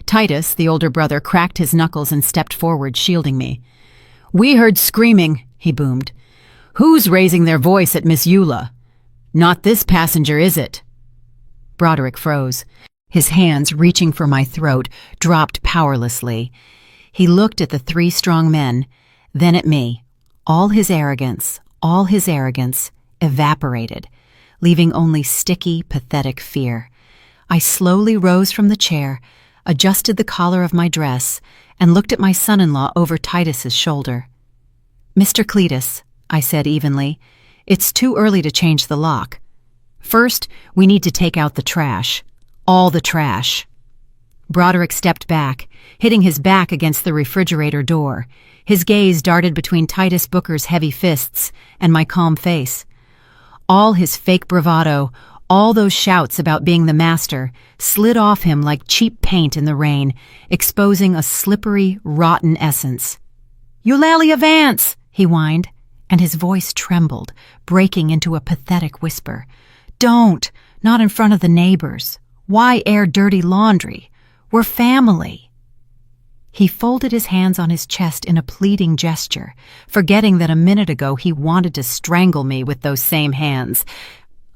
Titus, the older brother, cracked his knuckles and stepped forward, shielding me. "We heard screaming," he boomed. "Who's raising their voice at Miss Eula? Not this passenger, is it?" Broderick froze. His hands, reaching for my throat, dropped powerlessly. He looked at the 3 strong men, then at me. All his arrogance evaporated, leaving only sticky, pathetic fear. I slowly rose from the chair, adjusted the collar of my dress, and looked at my son-in-law over Titus's shoulder. "Mr. Cletus," I said evenly, "it's too early to change the lock. First, we need to take out the trash. All the trash." Broderick stepped back, hitting his back against the refrigerator door. His gaze darted between Titus Booker's heavy fists and my calm face. All his fake bravado, all those shouts about being the master, slid off him like cheap paint in the rain, exposing a slippery, rotten essence. "Eulalia Vance!" he whined, and his voice trembled, breaking into a pathetic whisper. "Don't! Not in front of the neighbors. Why air dirty laundry? We're family." He folded his hands on his chest in a pleading gesture, forgetting that a minute ago he wanted to strangle me with those same hands.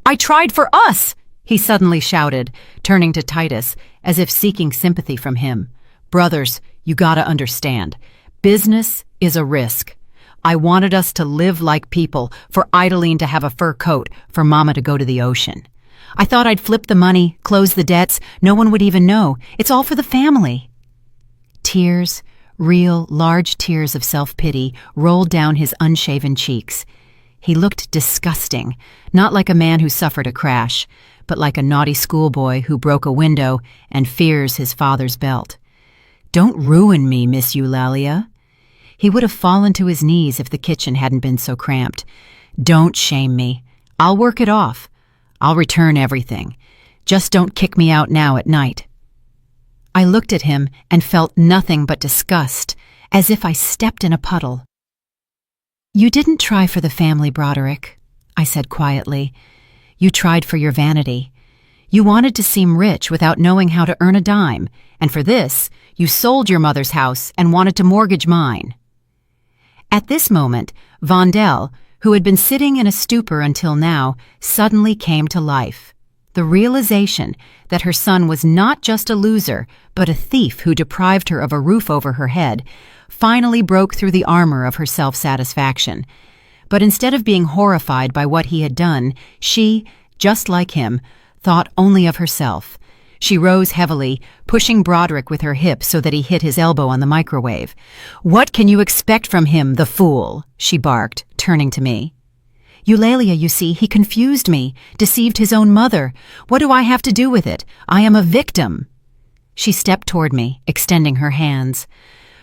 "I tried for us!" he suddenly shouted, turning to Titus as if seeking sympathy from him. "Brothers, you gotta understand. Business is a risk. I wanted us to live like people, for Idaline to have a fur coat, for Mama to go to the ocean. I thought I'd flip the money, close the debts, no one would even know. It's all for the family." Tears, real, large tears of self-pity, rolled down his unshaven cheeks. He looked disgusting, not like a man who suffered a crash, but like a naughty schoolboy who broke a window and fears his father's belt. "Don't ruin me, Miss Eulalia." He would have fallen to his knees if the kitchen hadn't been so cramped. "Don't shame me. I'll work it off. I'll return everything. Just don't kick me out now at night." I looked at him and felt nothing but disgust, as if I stepped in a puddle. "You didn't try for the family, Broderick," I said quietly. "You tried for your vanity. You wanted to seem rich without knowing how to earn a dime, and for this, you sold your mother's house and wanted to mortgage mine." At this moment, Vondel, who had been sitting in a stupor until now, suddenly came to life. The realization that her son was not just a loser, but a thief who deprived her of a roof over her head, finally broke through the armor of her self-satisfaction. But instead of being horrified by what he had done, she, just like him, thought only of herself. She rose heavily, pushing Broderick with her hip so that he hit his elbow on the microwave. "What can you expect from him, the fool?" she barked, turning to me. "Eulalia, you see, he confused me, deceived his own mother. What do I have to do with it? I am a victim." She stepped toward me, extending her hands.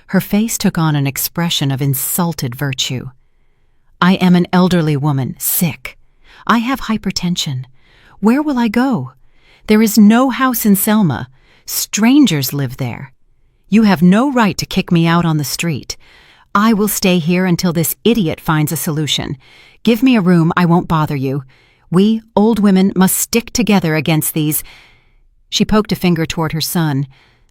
Her face took on an expression of insulted virtue. "I am an elderly woman, sick. I have hypertension. Where will I go? There is no house in Selma. Strangers live there. You have no right to kick me out on the street. I will stay here until this idiot finds a solution. Give me a room, I won't bother you. We, old women, must stick together against these—" She poked a finger toward her son.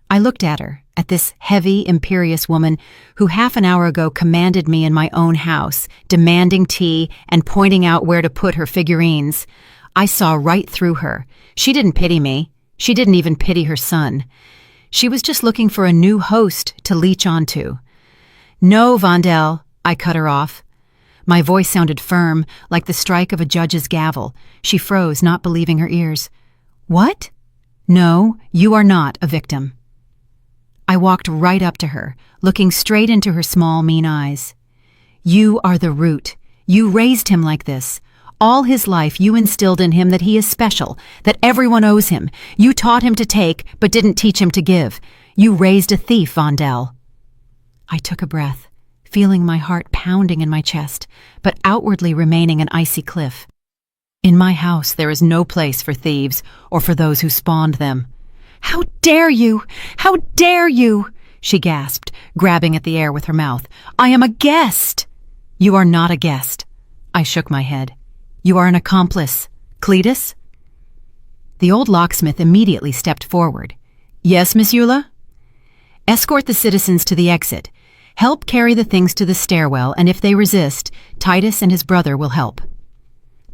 I looked at her, at this heavy, imperious woman who half an hour ago commanded me in my own house, demanding tea and pointing out where to put her figurines. I saw right through her. She didn't pity me. She didn't even pity her son. She was just looking for a new host to leech onto. "No, Vondel," I cut her off. My voice sounded firm, like the strike of a judge's gavel. She froze, not believing her ears. "What?" "No, you are not a victim." I walked right up to her, looking straight into her small, mean eyes. "You are the root. You raised him like this. All his life you instilled in him that he is special, that everyone owes him. You taught him to take, but didn't teach him to give. You raised a thief, Vondel." I took a breath, feeling my heart pounding in my chest, but outwardly remaining an icy cliff. "In my house there is no place for thieves or for those who spawned them." "How dare you! How dare you!" she gasped, grabbing at the air with her mouth. "I am a guest!" "You are not a guest." I shook my head. "You are an accomplice. Cletus?" The old locksmith immediately stepped forward. "Yes, Miss Eula?" "Escort the citizens to the exit. Help carry the things to the stairwell, and if they resist, Titus and his brother will help."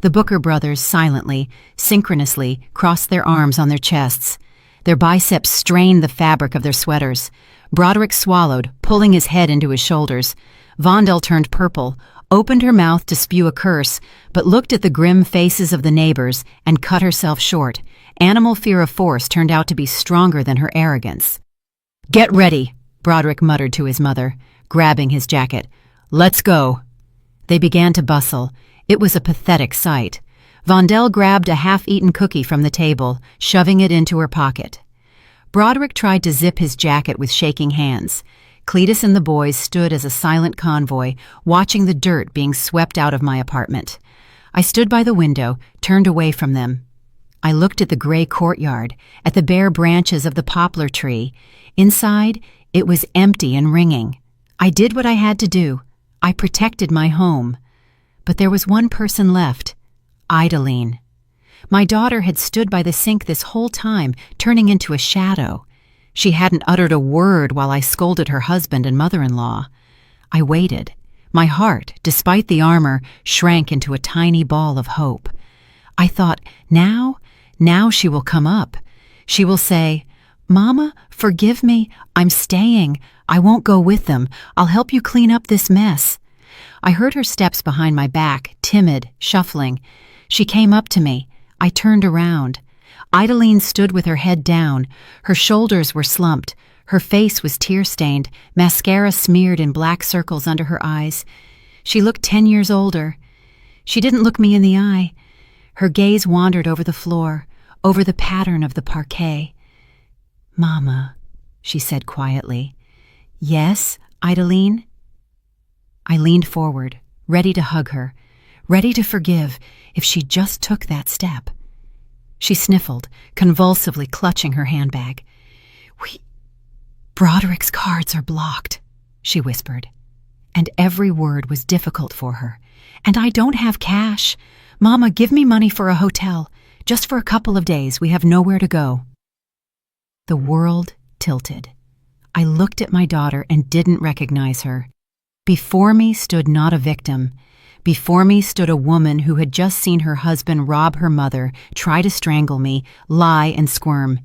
The Booker brothers silently, synchronously, crossed their arms on their chests. Their biceps strained the fabric of their sweaters. Broderick swallowed, pulling his head into his shoulders. Vondel turned purple, opened her mouth to spew a curse, but looked at the grim faces of the neighbors and cut herself short. Animal fear of force turned out to be stronger than her arrogance. "Get ready," Broderick muttered to his mother, grabbing his jacket. "Let's go." They began to bustle. It was a pathetic sight. Vondel grabbed a half-eaten cookie from the table, shoving it into her pocket. Broderick tried to zip his jacket with shaking hands. Cletus and the boys stood as a silent convoy, watching the dirt being swept out of my apartment. I stood by the window, turned away from them. I looked at the gray courtyard, at the bare branches of the poplar tree. Inside, it was empty and ringing. I did what I had to do. I protected my home. But there was one person left, Idaline. My daughter had stood by the sink this whole time, turning into a shadow. She hadn't uttered a word while I scolded her husband and mother-in-law. I waited. My heart, despite the armor, shrank into a tiny ball of hope. I thought, now Now she will come up. She will say, "Mama, forgive me. I'm staying. I won't go with them. I'll help you clean up this mess." I heard her steps behind my back, timid, shuffling. She came up to me. I turned around. Idaline stood with her head down. Her shoulders were slumped. Her face was tear-stained, mascara smeared in black circles under her eyes. She looked 10 years older. She didn't look me in the eye. Her gaze wandered over the floor, over the pattern of the parquet. "Mama," she said quietly. "Yes, Idaline?" I leaned forward, ready to hug her, ready to forgive if she just took that step. She sniffled, convulsively clutching her handbag. "Broderick's cards are blocked," she whispered, and every word was difficult for her. "And I don't have cash. Mama, give me money for a hotel. Just for a couple of days. We have nowhere to go." The world tilted. I looked at my daughter and didn't recognize her. Before me stood not a victim. Before me stood a woman who had just seen her husband rob her mother, try to strangle me, lie and squirm.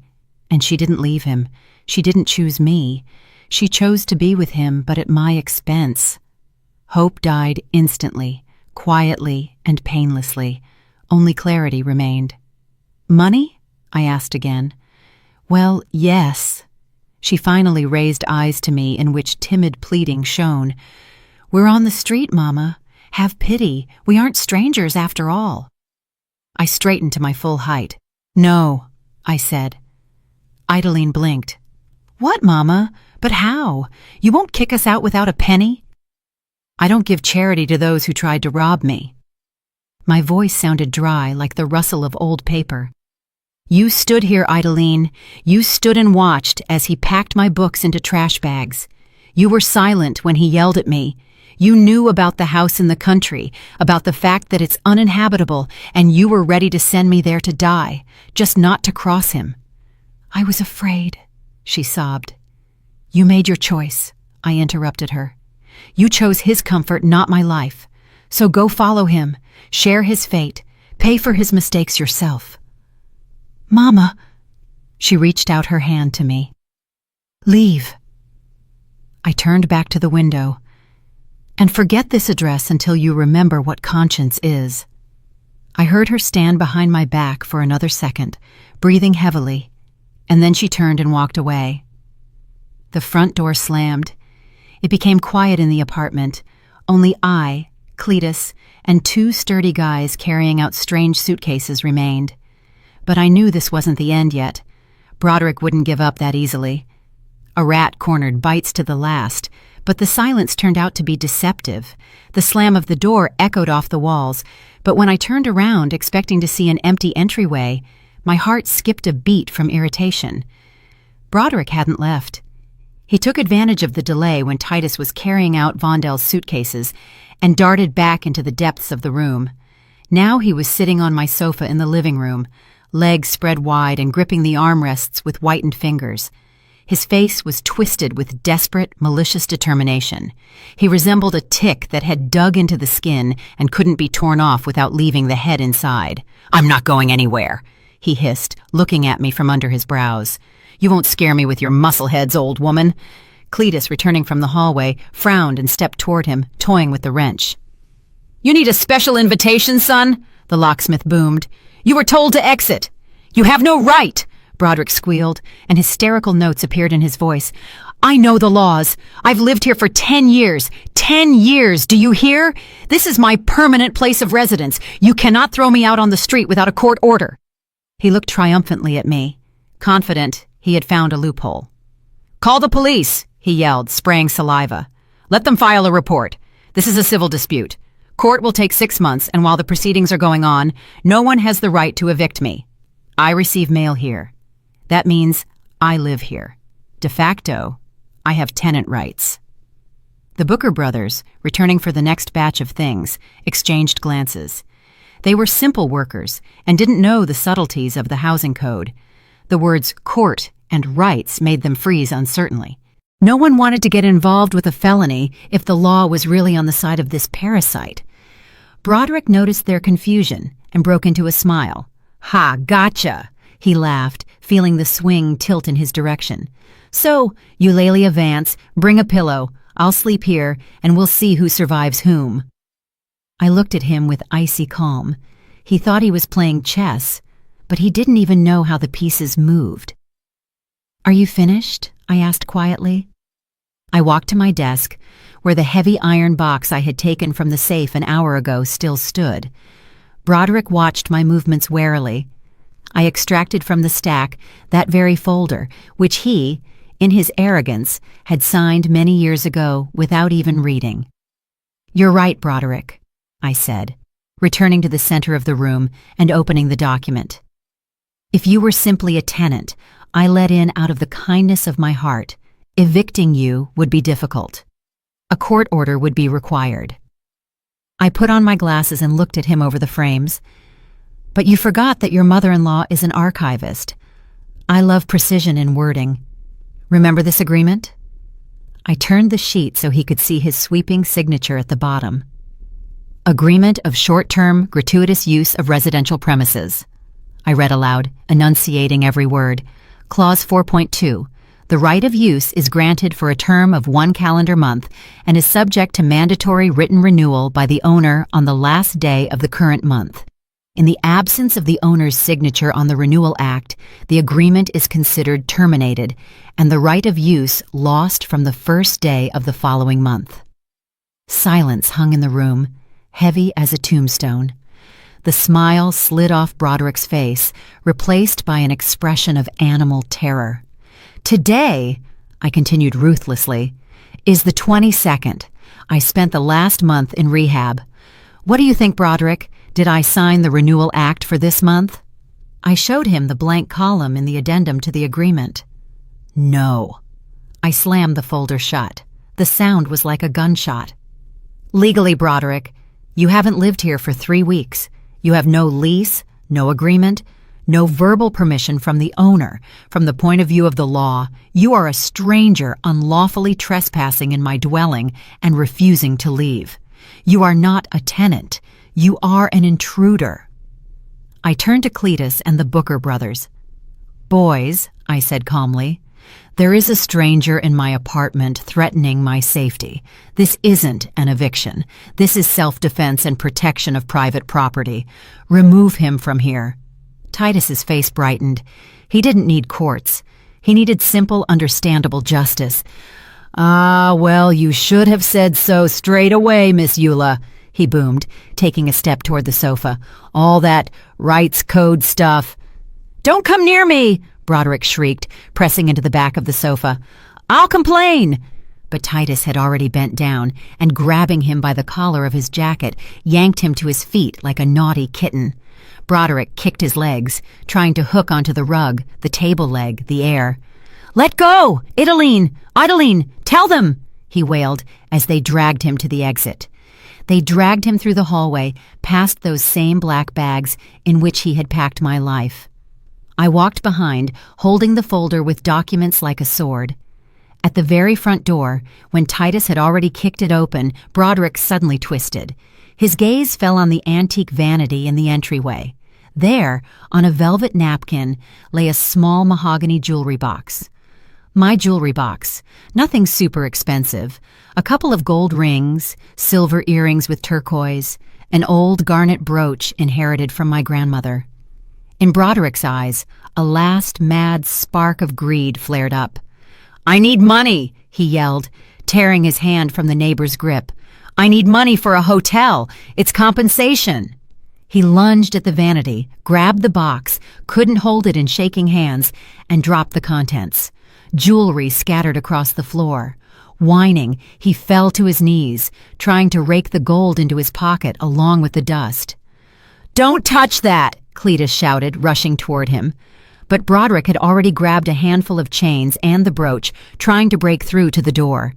And she didn't leave him. She didn't choose me. She chose to be with him, but at my expense. Hope died instantly, quietly and painlessly. Only clarity remained. "Money?" I asked again. "Well, yes." She finally raised eyes to me in which timid pleading shone. "We're on the street, Mama. Have pity. We aren't strangers after all." I straightened to my full height. "No," I said. Idaline blinked. "What, Mama? But how? You won't kick us out without a penny?" "I don't give charity to those who tried to rob me." My voice sounded dry, like the rustle of old paper. "You stood here, Idaline. You stood and watched as he packed my books into trash bags. You were silent when he yelled at me. You knew about the house in the country, about the fact that it's uninhabitable, and you were ready to send me there to die, just not to cross him." "I was afraid," she sobbed. "You made your choice," I interrupted her. "You chose his comfort, not my life. So go follow him, share his fate, pay for his mistakes yourself." "Mama," she reached out her hand to me. "Leave." I turned back to the window. "And forget this address until you remember what conscience is." I heard her stand behind my back for another second, breathing heavily, and then she turned and walked away. The front door slammed. It became quiet in the apartment. Only I, Cletus, and 2 sturdy guys carrying out strange suitcases remained. But I knew this wasn't the end yet. Broderick wouldn't give up that easily. A rat-cornered bites to the last, but the silence turned out to be deceptive. The slam of the door echoed off the walls, but when I turned around expecting to see an empty entryway, my heart skipped a beat from irritation. Broderick hadn't left. He took advantage of the delay when Titus was carrying out Vondel's suitcases and darted back into the depths of the room. Now he was sitting on my sofa in the living room, legs spread wide and gripping the armrests with whitened fingers. His face was twisted with desperate, malicious determination. He resembled a tick that had dug into the skin and couldn't be torn off without leaving the head inside. "I'm not going anywhere," he hissed, looking at me from under his brows. "You won't scare me with your muscleheads, old woman." Cletus, returning from the hallway, frowned and stepped toward him, toying with the wrench. "You need a special invitation, son?" the locksmith boomed. "You were told to exit." "You have no right!" Broderick squealed, and hysterical notes appeared in his voice. "I know the laws. I've lived here for 10 years. 10 years, do you hear? This is my permanent place of residence. You cannot throw me out on the street without a court order." He looked triumphantly at me, confident he had found a loophole. "Call the police," he yelled, spraying saliva. "Let them file a report. This is a civil dispute. Court will take 6 months, and while the proceedings are going on, no one has the right to evict me. I receive mail here. That means I live here. De facto, I have tenant rights." The Booker brothers, returning for the next batch of things, exchanged glances. They were simple workers and didn't know the subtleties of the housing code. The words court and rights made them freeze uncertainly. No one wanted to get involved with a felony if the law was really on the side of this parasite. Broderick noticed their confusion and broke into a smile. "Ha, gotcha," he laughed, feeling the swing tilt in his direction. "So, Eulalia Vance, bring a pillow. I'll sleep here, and we'll see who survives whom." I looked at him with icy calm. He thought he was playing chess, but he didn't even know how the pieces moved. "Are you finished?" I asked quietly. I walked to my desk, where the heavy iron box I had taken from the safe an hour ago still stood. Broderick watched my movements warily. I extracted from the stack that very folder, which he, in his arrogance, had signed many years ago without even reading. "You're right, Broderick," I said, returning to the center of the room and opening the document. "If you were simply a tenant, I let in out of the kindness of my heart. Evicting you would be difficult. A court order would be required." I put on my glasses and looked at him over the frames. "But you forgot that your mother-in-law is an archivist. I love precision in wording. Remember this agreement?" I turned the sheet so he could see his sweeping signature at the bottom. "Agreement of short-term gratuitous use of residential premises." I read aloud, enunciating every word. Clause 4.2. The right of use is granted for a term of 1 calendar month and is subject to mandatory written renewal by the owner on the last day of the current month. In the absence of the owner's signature on the Renewal Act, the agreement is considered terminated and the right of use lost from the first day of the following month. Silence hung in the room, heavy as a tombstone. The smile slid off Broderick's face, replaced by an expression of animal terror. "Today," I continued ruthlessly, "is the 22nd. I spent the last month in rehab. What do you think, Broderick? Did I sign the Renewal Act for this month?" I showed him the blank column in the addendum to the agreement. "No." I slammed the folder shut. The sound was like a gunshot. "Legally, Broderick, you haven't lived here for 3 weeks. You have no lease, no agreement, no verbal permission from the owner. From the point of view of the law, you are a stranger unlawfully trespassing in my dwelling and refusing to leave. You are not a tenant. You are an intruder." I turned to Cletus and the Booker brothers. "Boys," I said calmly, "there is a stranger in my apartment threatening my safety. This isn't an eviction. This is self-defense and protection of private property. Remove him from here." Titus's face brightened. He didn't need courts. He needed simple, understandable justice. "Ah, well, you should have said so straight away, Miss Eula," he boomed, taking a step toward the sofa. "All that rights code stuff." "Don't come near me!" Broderick shrieked, pressing into the back of the sofa. "I'll complain!" But Titus had already bent down and, grabbing him by the collar of his jacket, yanked him to his feet like a naughty kitten. Broderick kicked his legs, trying to hook onto the rug, the table leg, the air. "Let go! Idaline, tell them!" he wailed as they dragged him to the exit. They dragged him through the hallway, past those same black bags in which he had packed my life. I walked behind, holding the folder with documents like a sword. At the very front door, when Titus had already kicked it open, Broderick suddenly twisted. His gaze fell on the antique vanity in the entryway. There, on a velvet napkin, lay a small mahogany jewelry box. My jewelry box, nothing super expensive, a couple of gold rings, silver earrings with turquoise, an old garnet brooch inherited from my grandmother. In Broderick's eyes, a last mad spark of greed flared up. "I need money," he yelled, tearing his hand from the neighbor's grip. "I need money for a hotel. It's compensation." He lunged at the vanity, grabbed the box, couldn't hold it in shaking hands, and dropped the contents. Jewelry scattered across the floor. Whining, he fell to his knees, trying to rake the gold into his pocket along with the dust. "Don't touch that!" Cletus shouted, rushing toward him. But Broderick had already grabbed a handful of chains and the brooch, trying to break through to the door.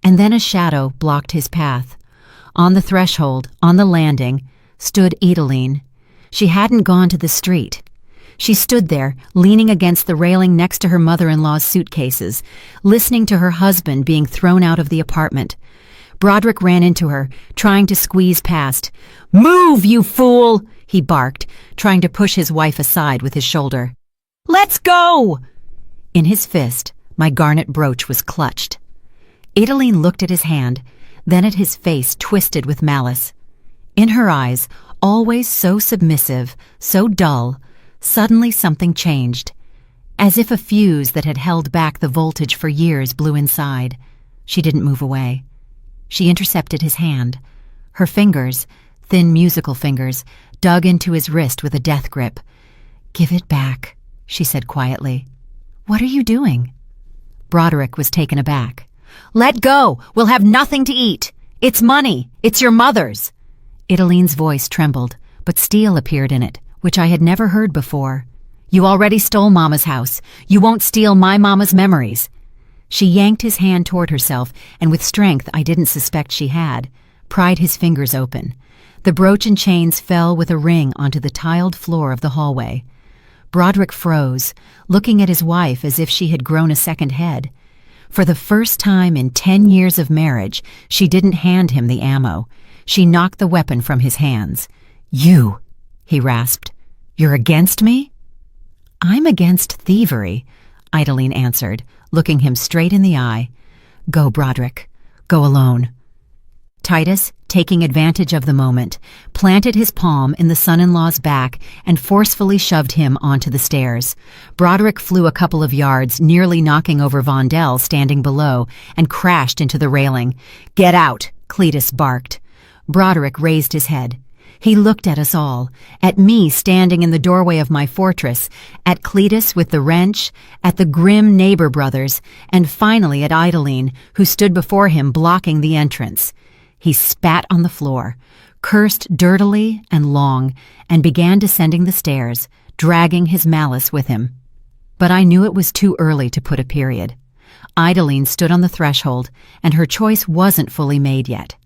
And then a shadow blocked his path. On the threshold, on the landing, stood Idaline. She hadn't gone to the street. She stood there, leaning against the railing next to her mother-in-law's suitcases, listening to her husband being thrown out of the apartment. Broderick ran into her, trying to squeeze past. "Move, you fool!" he barked, trying to push his wife aside with his shoulder. "Let's go!" In his fist, my garnet brooch was clutched. Idaline looked at his hand, then at his face twisted with malice. In her eyes, always so submissive, so dull, suddenly something changed. As if a fuse that had held back the voltage for years blew inside. She didn't move away. She intercepted his hand. Her fingers, thin musical fingers, dug into his wrist with a death grip. "Give it back," she said quietly. "What are you doing?" Broderick was taken aback. "Let go! We'll have nothing to eat! It's money! It's your mother's!" Idaline's voice trembled, but steel appeared in it, which I had never heard before. "You already stole Mama's house. You won't steal my Mama's memories." She yanked his hand toward herself, and with strength I didn't suspect she had, pried his fingers open. The brooch and chains fell with a ring onto the tiled floor of the hallway. Broderick froze, looking at his wife as if she had grown a second head. For the first time in 10 years of marriage, she didn't hand him the ammo. She knocked the weapon from his hands. "You," he rasped. "You're against me?" "I'm against thievery," Idaline answered, looking him straight in the eye. "Go, Broderick. Go alone." Titus, taking advantage of the moment, planted his palm in the son-in-law's back and forcefully shoved him onto the stairs. Broderick flew a couple of yards, nearly knocking over Vondel standing below, and crashed into the railing. "Get out!" Cletus barked. Broderick raised his head. He looked at us all, at me standing in the doorway of my fortress, at Cletus with the wrench, at the grim neighbor brothers, and finally at Idaline, who stood before him blocking the entrance. He spat on the floor, cursed dirtily and long, and began descending the stairs, dragging his malice with him. But I knew it was too early to put a period. Idaline stood on the threshold, and her choice wasn't fully made yet.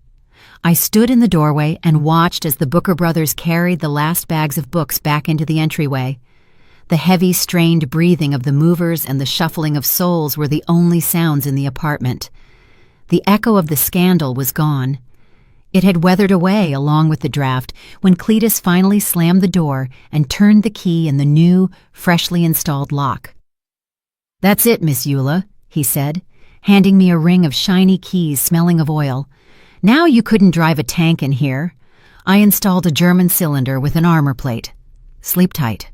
I stood in the doorway and watched as the Booker brothers carried the last bags of books back into the entryway. The heavy, strained breathing of the movers and the shuffling of soles were the only sounds in the apartment. The echo of the scandal was gone. It had weathered away along with the draft when Cletus finally slammed the door and turned the key in the new, freshly installed lock. "That's it, Miss Eula," he said, handing me a ring of shiny keys smelling of oil. "Now you couldn't drive a tank in here. I installed a German cylinder with an armor plate. Sleep tight."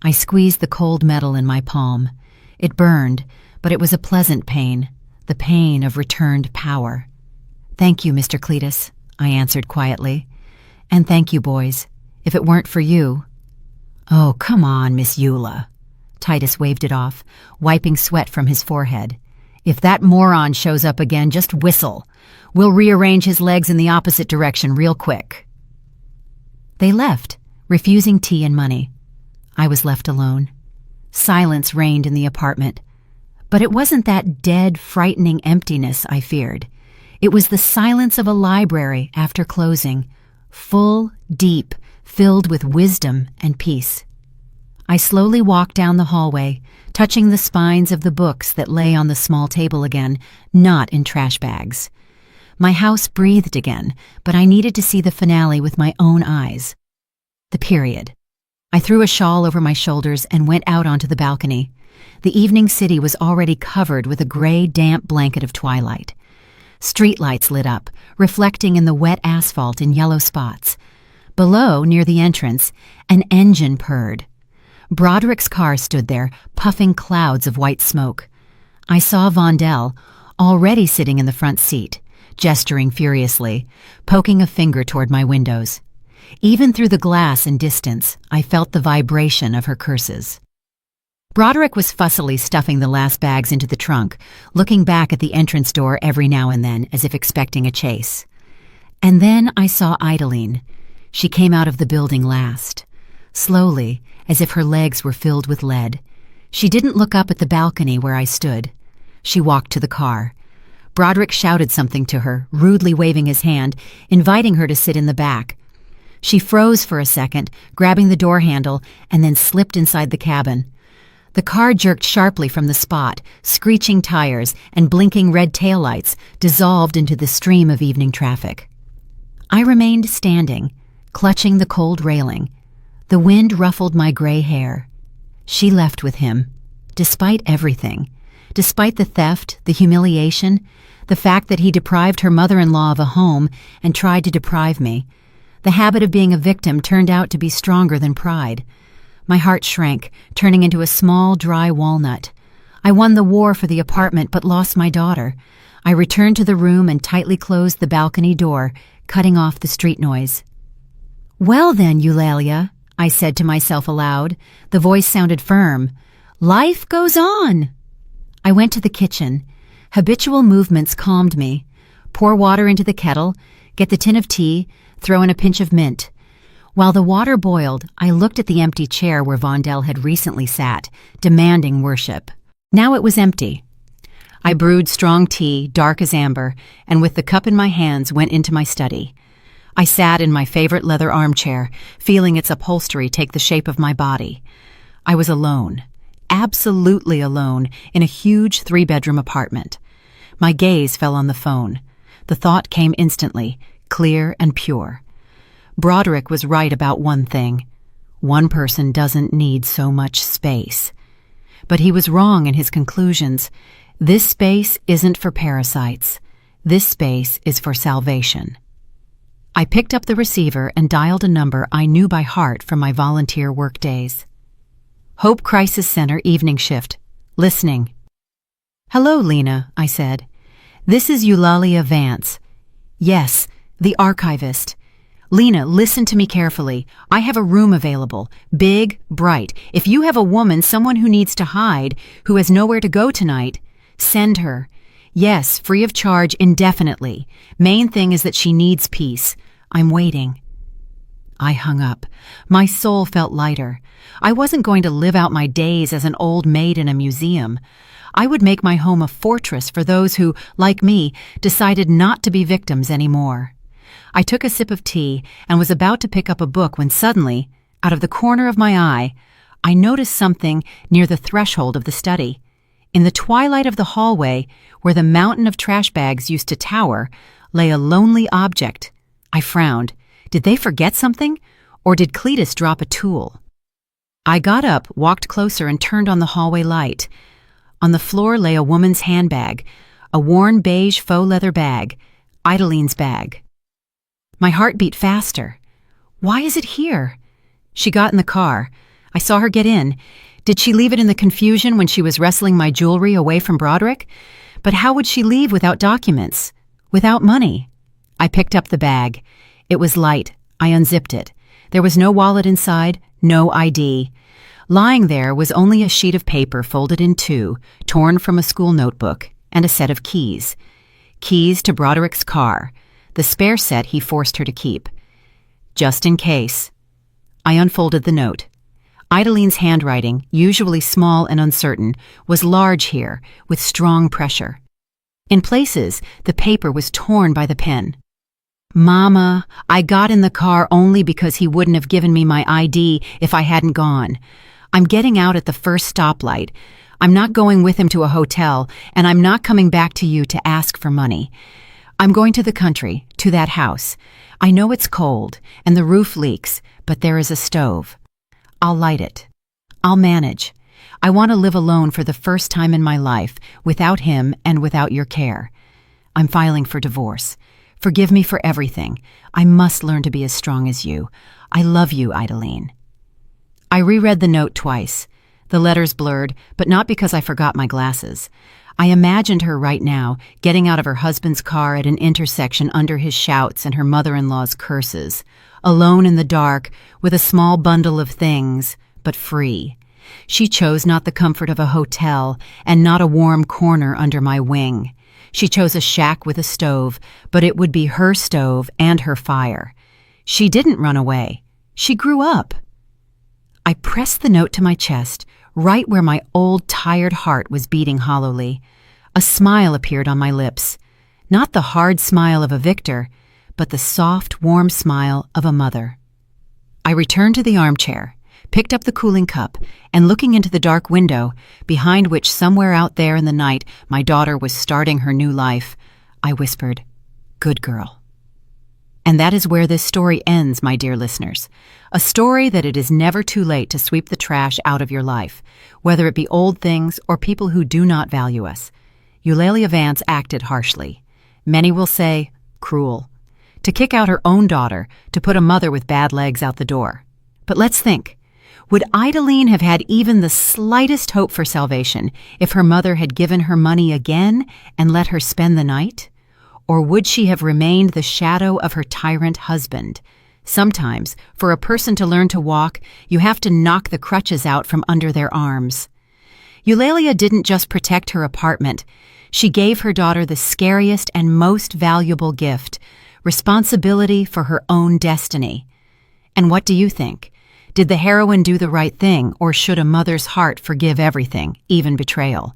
I squeezed the cold metal in my palm. It burned, but it was a pleasant pain, the pain of returned power. "Thank you, Mr. Cletus," I answered quietly. "And thank you, boys. If it weren't for you—" "Oh, come on, Miss Eula." Titus waved it off, wiping sweat from his forehead. "If that moron shows up again, just whistle. We'll rearrange his legs in the opposite direction real quick." They left, refusing tea and money. I was left alone. Silence reigned in the apartment. But it wasn't that dead, frightening emptiness I feared. It was the silence of a library after closing, full, deep, filled with wisdom and peace. I slowly walked down the hallway, touching the spines of the books that lay on the small table again, not in trash bags. My house breathed again, but I needed to see the finale with my own eyes. The period. I threw a shawl over my shoulders and went out onto the balcony. The evening city was already covered with a gray, damp blanket of twilight. Streetlights lit up, reflecting in the wet asphalt in yellow spots. Below, near the entrance, an engine purred. Broderick's car stood there, puffing clouds of white smoke. I saw Vondel, already sitting in the front seat, gesturing furiously, poking a finger toward my windows. Even through the glass and distance, I felt the vibration of her curses. Broderick was fussily stuffing the last bags into the trunk, looking back at the entrance door every now and then as if expecting a chase. And then I saw Idaline. She came out of the building last. Slowly, as if her legs were filled with lead. She didn't look up at the balcony where I stood. She walked to the car. Broderick shouted something to her, rudely waving his hand, inviting her to sit in the back. She froze for a second, grabbing the door handle, and then slipped inside the cabin. The car jerked sharply from the spot, screeching tires and blinking red taillights dissolved into the stream of evening traffic. I remained standing, clutching the cold railing. The wind ruffled my gray hair. She left with him, despite everything, despite the theft, the humiliation, the fact that he deprived her mother-in-law of a home and tried to deprive me. The habit of being a victim turned out to be stronger than pride. My heart shrank, turning into a small, dry walnut. I won the war for the apartment but lost my daughter. I returned to the room and tightly closed the balcony door, cutting off the street noise. "Well then, Eulalia," I said to myself aloud. The voice sounded firm. "Life goes on." I went to the kitchen. Habitual movements calmed me. Pour water into the kettle, get the tin of tea, throw in a pinch of mint. While the water boiled, I looked at the empty chair where Vondel had recently sat, demanding worship. Now it was empty. I brewed strong tea, dark as amber, and with the cup in my hands went into my study. I sat in my favorite leather armchair, feeling its upholstery take the shape of my body. I was alone, absolutely alone, in a huge 3-bedroom apartment. My gaze fell on the phone. The thought came instantly, clear and pure. Broderick was right about one thing. One person doesn't need so much space. But he was wrong in his conclusions. This space isn't for parasites. This space is for salvation. I picked up the receiver and dialed a number I knew by heart from my volunteer work days. Hope Crisis Center evening shift. Listening. "Hello, Lena," I said. "This is Eulalia Vance." "Yes, the archivist." "Lena, listen to me carefully. I have a room available. Big, bright. If you have a woman, someone who needs to hide, who has nowhere to go tonight, send her. Yes, free of charge indefinitely. Main thing is that she needs peace. I'm waiting." I hung up. My soul felt lighter. I wasn't going to live out my days as an old maid in a museum. I would make my home a fortress for those who, like me, decided not to be victims anymore. I took a sip of tea and was about to pick up a book when suddenly, out of the corner of my eye, I noticed something near the threshold of the study. In the twilight of the hallway, where the mountain of trash bags used to tower, lay a lonely object. I frowned. Did they forget something? Or did Cletus drop a tool? I got up, walked closer, and turned on the hallway light. On the floor lay a woman's handbag, a worn beige faux leather bag, Idaline's bag. My heart beat faster. Why is it here? She got in the car. I saw her get in. Did she leave it in the confusion when she was wresting my jewelry away from Broderick? But how would she leave without documents? Without money? I picked up the bag. It was light. I unzipped it. There was no wallet inside, no ID. Lying there was only a sheet of paper folded in two, torn from a school notebook, and a set of keys. Keys to Broderick's car, the spare set he forced her to keep. Just in case. I unfolded the note. Idaline's handwriting, usually small and uncertain, was large here, with strong pressure. In places, the paper was torn by the pen. "Mama, I got in the car only because he wouldn't have given me my ID if I hadn't gone. I'm getting out at the first stoplight. I'm not going with him to a hotel, and I'm not coming back to you to ask for money. I'm going to the country, to that house. I know it's cold, and the roof leaks, but there is a stove. I'll light it. I'll manage. I want to live alone for the first time in my life, without him and without your care. I'm filing for divorce. Forgive me for everything. I must learn to be as strong as you. I love you, Idaline." I reread the note twice. The letters blurred, but not because I forgot my glasses. I imagined her right now, getting out of her husband's car at an intersection under his shouts and her mother-in-law's curses, alone in the dark, with a small bundle of things, but free. She chose not the comfort of a hotel and not a warm corner under my wing. She chose a shack with a stove, but it would be her stove and her fire. She didn't run away. She grew up. I pressed the note to my chest, right where my old, tired heart was beating hollowly. A smile appeared on my lips. Not the hard smile of a victor, but the soft, warm smile of a mother. I returned to the armchair, picked up the cooling cup, and looking into the dark window, behind which somewhere out there in the night my daughter was starting her new life, I whispered, "Good girl." And that is where this story ends, my dear listeners. A story that it is never too late to sweep the trash out of your life, whether it be old things or people who do not value us. Eulalia Vance acted harshly. Many will say, cruel. To kick out her own daughter, to put a mother with bad legs out the door. But let's think. Would Idalene have had even the slightest hope for salvation if her mother had given her money again and let her spend the night? Or would she have remained the shadow of her tyrant husband? Sometimes, for a person to learn to walk, you have to knock the crutches out from under their arms. Eulalia didn't just protect her apartment. She gave her daughter the scariest and most valuable gift, responsibility for her own destiny. And what do you think? Did the heroine do the right thing, or should a mother's heart forgive everything, even betrayal?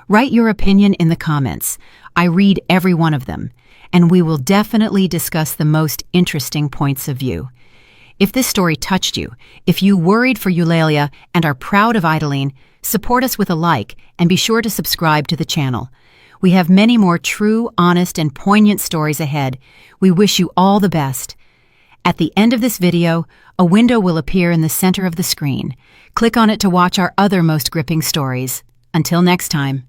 Write your opinion in the comments. I read every one of them, and we will definitely discuss the most interesting points of view. If this story touched you, if you worried for Eulalia and are proud of Idalene, support us with a like and be sure to subscribe to the channel. We have many more true, honest, and poignant stories ahead. We wish you all the best. At the end of this video, a window will appear in the center of the screen. Click on it to watch our other most gripping stories. Until next time.